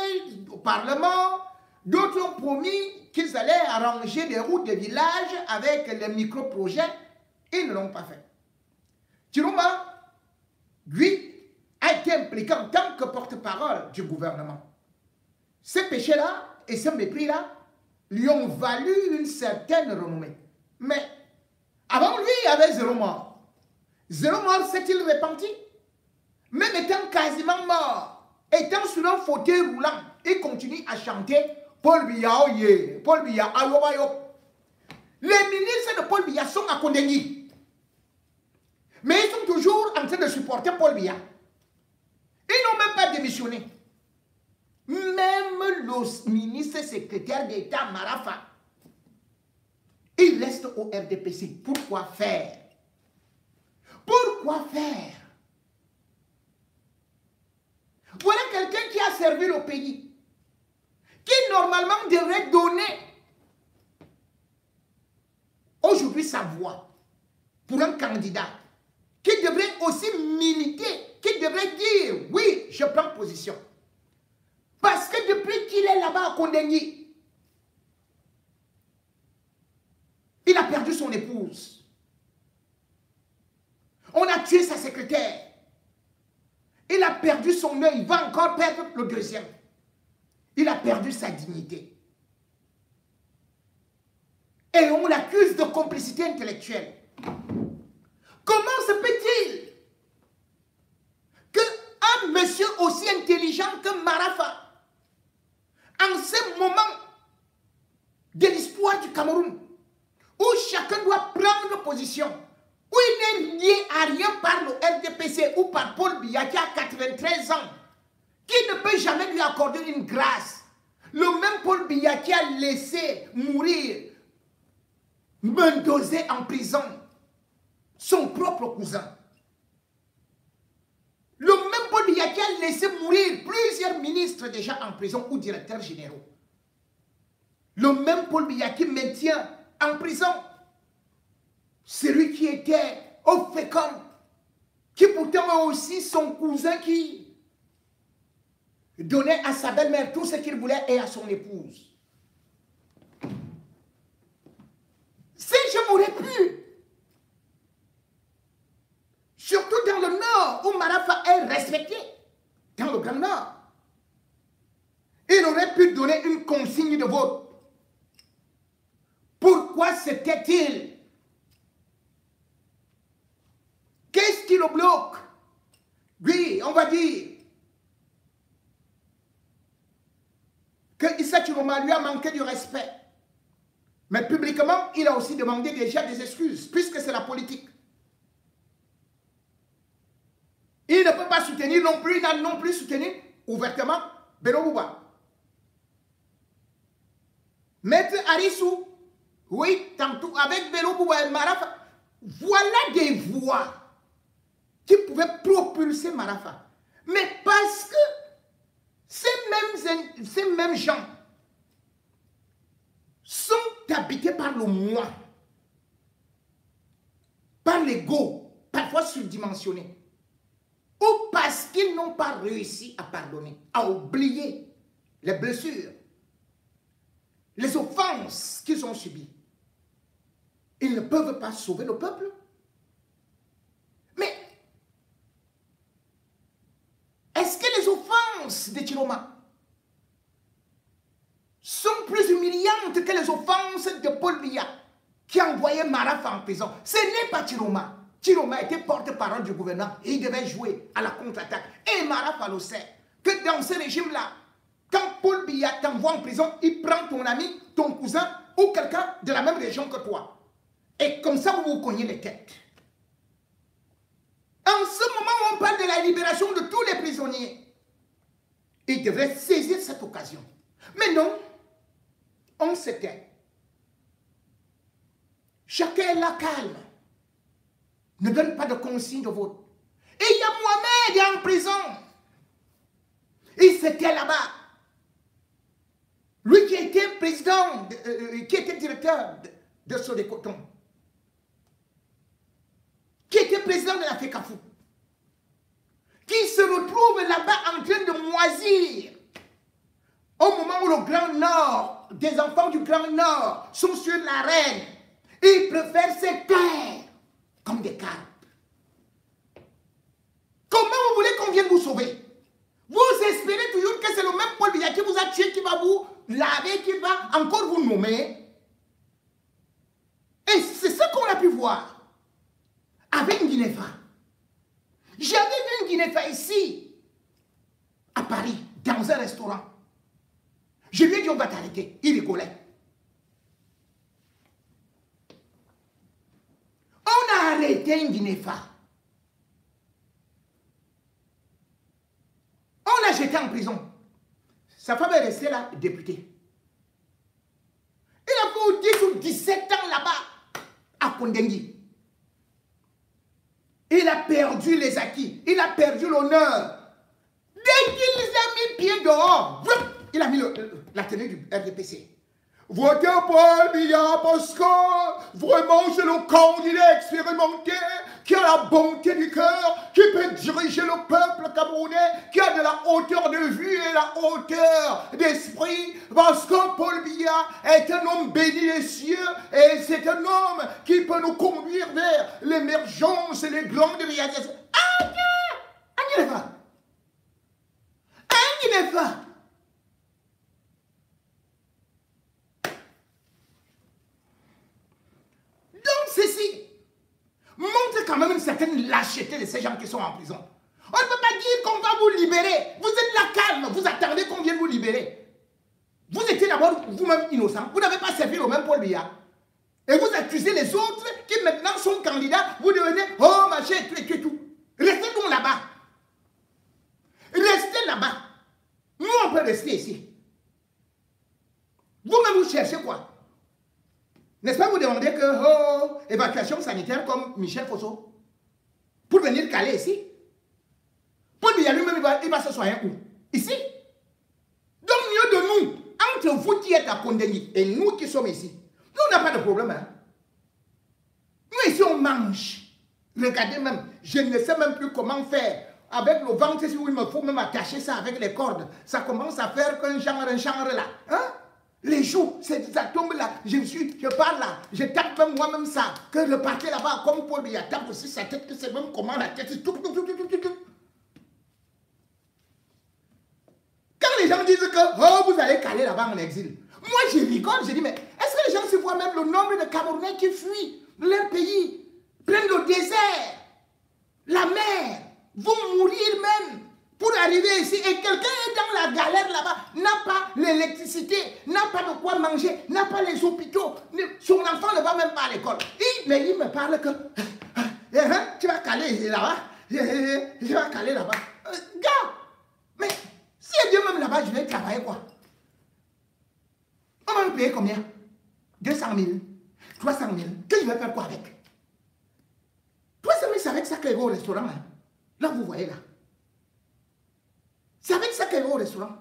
au Parlement. D'autres ont promis qu'ils allaient arranger des routes de village avec les micro-projets. Ils ne l'ont pas fait. Chiroma, lui, a été impliqué en tant que porte-parole du gouvernement. Ces péchés-là et ce mépris-là lui ont valu une certaine renommée. Mais avant lui, il y avait zéro mort. Zéro mort s'est-il repenti? Même étant quasiment mort, étant sur un fauteuil roulant, il continue à chanter Paul Biya Oye, Paul Biya Ayobayo. Les ministres de Paul Biya sont à Kondengui. Mais ils sont toujours en train de supporter Paul Biya. Ils n'ont même pas démissionné. Même le ministre secrétaire d'État Marafa, il reste au RDPC. Pourquoi faire? Pourquoi faire? Voilà quelqu'un qui a servi le pays, qui normalement devrait donner aujourd'hui sa voix pour un candidat qui devrait aussi militer, qui devrait dire, oui, je prends position. Parce que depuis qu'il est là-bas à Kondengui, il a perdu son épouse. On a tué sa secrétaire. Il a perdu son œil, il va encore perdre le deuxième. Il a perdu sa dignité. Et on l'accuse de complicité intellectuelle. Comment se peut-il qu'un monsieur aussi intelligent que Marafa, en ce moment de l'histoire du Cameroun, où chacun doit prendre position, où il n'est lié à rien par le RDPC ou par Paul Biya qui a 93 ans, qui ne peut jamais lui accorder une grâce. Le même Paul Biya qui a laissé mourir Mendozé en prison, son propre cousin. Le même Paul Biya qui a laissé mourir plusieurs ministres déjà en prison ou directeurs généraux. Le même Paul Biya qui maintient en prison celui qui était au fécond, qui pourtant a aussi son cousin qui donnait à sa belle-mère tout ce qu'il voulait et à son épouse. Si je m'aurais pu, surtout dans le Nord, où Marafa est respecté, dans le Grand Nord, il aurait pu donner une consigne de vote. Pourquoi s'était-il? Qu'est-ce qui le bloque? Oui, on va dire que Issa Chiroma lui a manqué du respect. Mais publiquement, il a aussi demandé déjà des excuses, puisque c'est la politique. Il ne peut pas soutenir non plus, il n'a non plus soutenu ouvertement Bello Bouba. Maître Arissou, oui, tantôt avec Bello Bouba et Marafa, voilà des voix qui pouvaient propulser Marafa. Mais parce que ces mêmes gens sont habités par le moi, par l'ego, parfois surdimensionné, ou parce qu'ils n'ont pas réussi à pardonner, à oublier les blessures, les offenses qu'ils ont subies. Ils ne peuvent pas sauver le peuple. Mais est-ce que les offenses de Chiroma sont plus humiliantes que les offenses de Paul Biya qui a envoyé Marafa en prison? Ce n'est pas Chiroma. Chiroma était porte-parole du gouvernement et il devait jouer à la contre-attaque. Et Marafa le sait que dans ce régime-là, quand Paul Biya t'envoie en prison, il prend ton ami, ton cousin ou quelqu'un de la même région que toi. Et comme ça, vous vous cognez les têtes. En ce moment où on parle de la libération de tous les prisonniers, il devrait saisir cette occasion. Mais non, on se tait. Chacun est là calme. Ne donne pas de consigne de vote. Et il y a Mohamed en prison. Il se tait là-bas. Lui qui était président, qui était directeur de Sodécoton, qui était président de la FECAFou, qui se retrouve là-bas en train de moisir au moment où le Grand Nord, des enfants du Grand Nord sont sur l'arène. Ils préfèrent se taire comme des carpes. Comment vous voulez qu'on vienne vous sauver? Vous espérez toujours que c'est le même Paul Biya qui vous a tué, qui va vous laver, qui va encore vous nommer. Et c'est ce qu'on a pu voir avec Nguinefa. J'avais vu Nguinefa ici, à Paris, dans un restaurant. Je lui ai dit, on va t'arrêter. Il rigolait. On a arrêté Nguinefa. On l'a jeté en prison. Sa femme est restée là, députée. Il a fait 10 ou 17 ans là-bas, à Kondengui. Il a perdu les acquis. Il a perdu l'honneur. Dès qu'il a mis pied dehors, il a mis la tenue du RDPC. Votez Paul Biya parce que vraiment c'est le candidat expérimenté qui a la bonté du cœur, qui peut diriger le peuple camerounais, qui a de la hauteur de vue et la hauteur d'esprit, parce que Paul Biya est un homme béni des cieux et c'est un homme qui peut nous conduire vers l'émergence et les grandes réalisations. Donc ceci montre quand même une certaine lâcheté de ces gens qui sont en prison. On ne peut pas dire qu'on va vous libérer. Vous êtes là calme, vous attendez qu'on vienne vous libérer. Vous étiez d'abord vous-même innocent. Vous n'avez pas servi le même Paul Biya. Et vous accusez les autres qui maintenant sont candidats. Vous devenez, oh machin, et tout. Restez donc là-bas. Restez là-bas. Nous, on peut rester ici. Vous-même, vous cherchez quoi? N'est-ce pas vous demandez que, oh, évacuation sanitaire comme Michel Fosso, pour venir caler ici? Paul Biya lui-même, il va se soigner où? Ici? Donc, mieux de nous, entre vous qui êtes à Kondéni et nous qui sommes ici, nous, on n'a pas de problème. Hein? Nous, ici, on mange. Regardez même, je ne sais même plus comment faire. Avec le ventre, si il me faut même attacher ça avec les cordes. Ça commence à faire qu'un genre là. Hein? Les joues, ça tombe là. Je parle là. Je tape même moi-même ça. Que le parquet là-bas, comme Paul Biya tape aussi sa tête, que c'est même comment la tête. Tout. Quand les gens disent que oh, vous allez caler là-bas en exil, moi je rigole, je dis mais est-ce que les gens se voient même le nombre de Camerounais qui fuient leur pays, prennent le désert, la mer, vont mourir même pour arriver ici et quelqu'un est dans la galère là-bas, n'a pas l'électricité, n'a pas de quoi manger, n'a pas les hôpitaux, son enfant ne va même pas à l'école. Mais il me parle que tu vas caler là-bas, je vais caler là-bas. Gars, mais si Dieu même là-bas, je vais travailler quoi? On va me payer combien? 200 000, 300 000. Que je vais faire quoi avec? 300 000, c'est avec ça que je vais au restaurant. Hein? Là, vous voyez là. C'est avec ça que je vais au restaurant.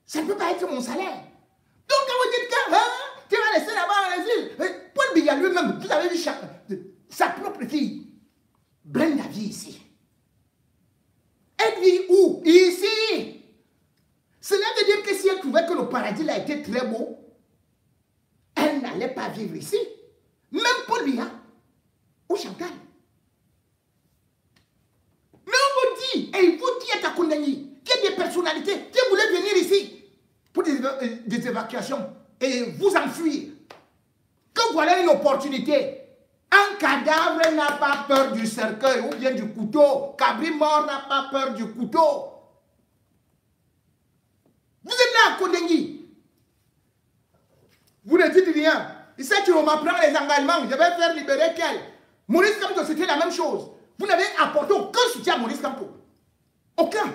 Ça ne peut pas être mon salaire. Donc, quand vous dites que tu vas rester là-bas en exil, Paul Biya lui-même, vous avez vu sa propre fille, Brenda vit ici. Elle vit où? Ici. Cela veut dire que si elle trouvait que le paradis là était très beau, elle n'allait pas vivre ici. Même Paul Biya ou Chantal. Mais on vous dit, et vous qui êtes à Kondéni, qui êtes des personnalités, qui voulaient venir ici pour des évacuations et vous enfuir, que voilà une opportunité. Un cadavre n'a pas peur du cercueil ou bien du couteau. Cabri mort n'a pas peur du couteau. Vous êtes là à Kondéni. Vous ne dites rien. Il sait qu'on m'apprend les engagements. Je vais faire libérer quel? Maurice Kamto, c'était la même chose. Vous n'avez apporté aucun soutien à Maurice Kamto. Aucun.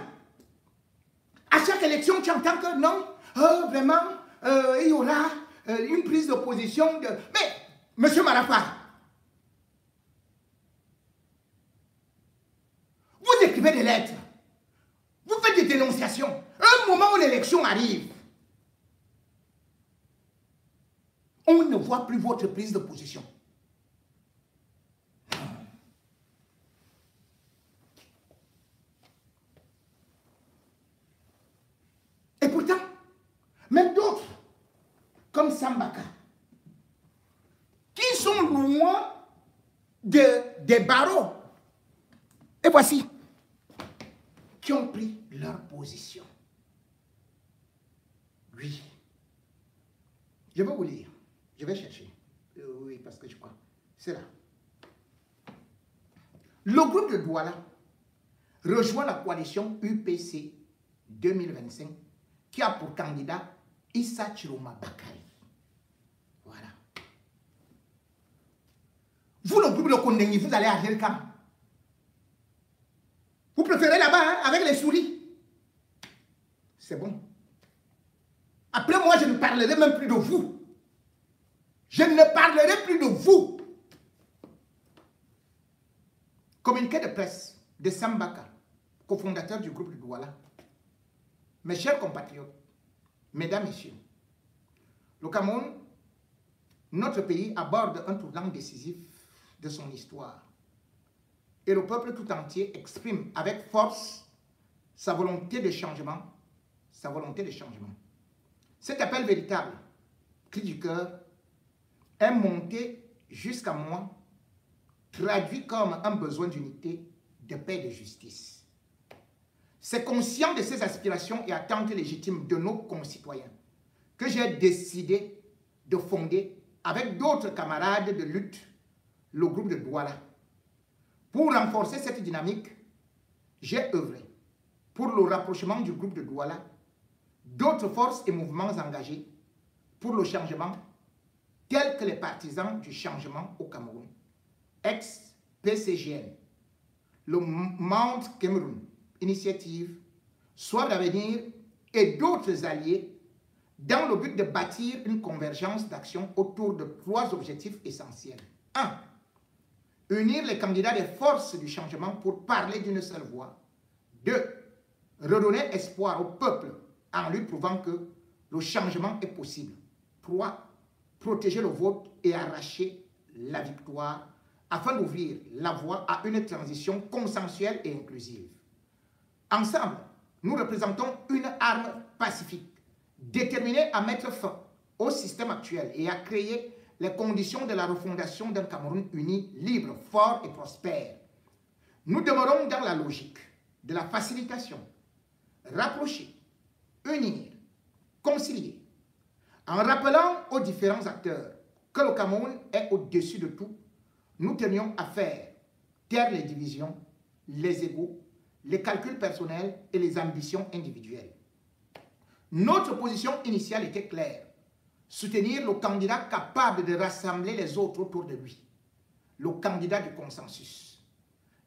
À chaque élection, tu entends que non, vraiment, il y aura une prise de position. Mais, monsieur Marafa, vous écrivez des lettres. Vous faites des dénonciations. Un moment où l'élection arrive, on ne voit plus votre prise de position. Et pourtant, même d'autres, comme Sambaka, qui sont loin des barreaux, et voici, qui ont pris leur position. Oui. Je vais vous lire. Je vais chercher. Oui, parce que je crois. C'est là. Le groupe de Douala rejoint la coalition UPC 2025 qui a pour candidat Issa Chiroma Bakari. Voilà. Vous, le groupe de Kondéni, vous allez à Delcam. Vous préférez là-bas, hein, avec les souris. C'est bon. Après, moi, je ne parlerai même plus de vous. Je ne parlerai plus de vous. Communiqué de presse de Sambaka, cofondateur du groupe de Douala. Mes chers compatriotes, Mesdames, Messieurs, le Cameroun, notre pays, aborde un tournant décisif de son histoire. Et le peuple tout entier exprime avec force sa volonté de changement, Cet appel véritable, cri du cœur, est monté jusqu'à moi, traduit comme un besoin d'unité, de paix et de justice. C'est conscient de ces aspirations et attentes légitimes de nos concitoyens que j'ai décidé de fonder, avec d'autres camarades de lutte, le groupe de Douala. Pour renforcer cette dynamique, j'ai œuvré pour le rapprochement du groupe de Douala d'autres forces et mouvements engagés pour le changement, tels que les partisans du changement au Cameroun, ex-PCGN, le Mount Cameroon Initiative, Soif d'avenir et d'autres alliés dans le but de bâtir une convergence d'action autour de 3 objectifs essentiels. 1. Unir les candidats des forces du changement pour parler d'une seule voix. 2. Redonner espoir au peuple en lui prouvant que le changement est possible. 3. Protéger le vote et arracher la victoire afin d'ouvrir la voie à une transition consensuelle et inclusive. Ensemble, nous représentons une arme pacifique, déterminée à mettre fin au système actuel et à créer les conditions de la refondation d'un Cameroun uni, libre, fort et prospère. Nous demeurons dans la logique de la facilitation, rapprocher, unir, concilier, en rappelant aux différents acteurs que le Cameroun est au-dessus de tout. Nous tenions à faire taire les divisions, les égos, les calculs personnels et les ambitions individuelles. Notre position initiale était claire: soutenir le candidat capable de rassembler les autres autour de lui, le candidat du consensus.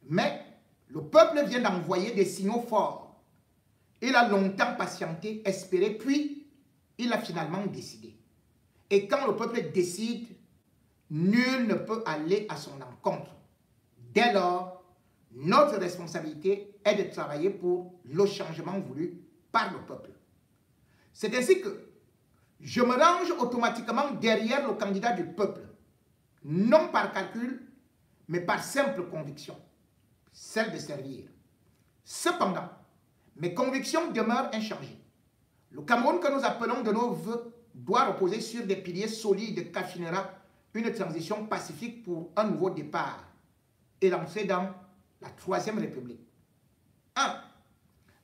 Mais le peuple vient d'envoyer des signaux forts. Il a longtemps patienté, espéré, puis il a finalement décidé. Et quand le peuple décide, nul ne peut aller à son encontre. Dès lors, notre responsabilité est de travailler pour le changement voulu par le peuple. C'est ainsi que je me range automatiquement derrière le candidat du peuple, non par calcul, mais par simple conviction, celle de servir. Cependant, mes convictions demeurent inchangées. Le Cameroun que nous appelons de nos voeux doit reposer sur des piliers solides qu'affinera une transition pacifique pour un nouveau départ et l'entrée dans la Troisième République. 1.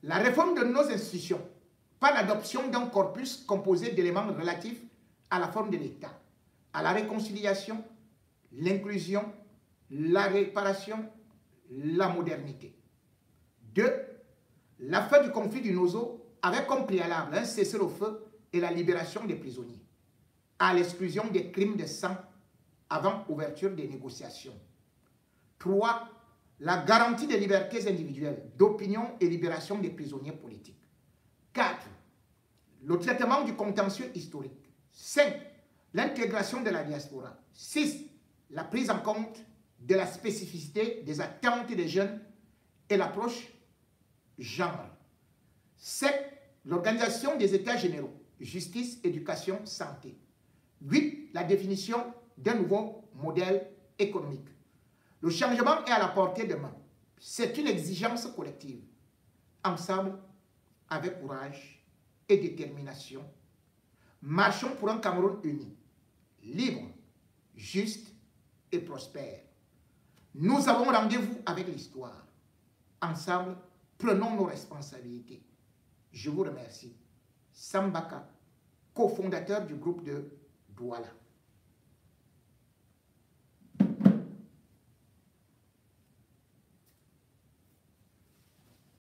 La réforme de nos institutions par l'adoption d'un corpus composé d'éléments relatifs à la forme de l'État, à la réconciliation, l'inclusion, la réparation, la modernité. 2. La fin du conflit du Nozo avec comme préalable un cessez-le-feu et la libération des prisonniers, à l'exclusion des crimes de sang avant ouverture des négociations. 3. La garantie des libertés individuelles, d'opinion et libération des prisonniers politiques. 4. Le traitement du contentieux historique. 5. L'intégration de la diaspora. 6. La prise en compte de la spécificité des attentes des jeunes et l'approche genre. 7. L'organisation des états généraux. Justice, éducation, santé. 8. La définition d'un nouveau modèle économique. Le changement est à la portée de main. C'est une exigence collective. Ensemble, avec courage et détermination, marchons pour un Cameroun uni, libre, juste et prospère. Nous avons rendez-vous avec l'histoire. Ensemble, prenons nos responsabilités. Je vous remercie. Sambaka, cofondateur du groupe de Douala.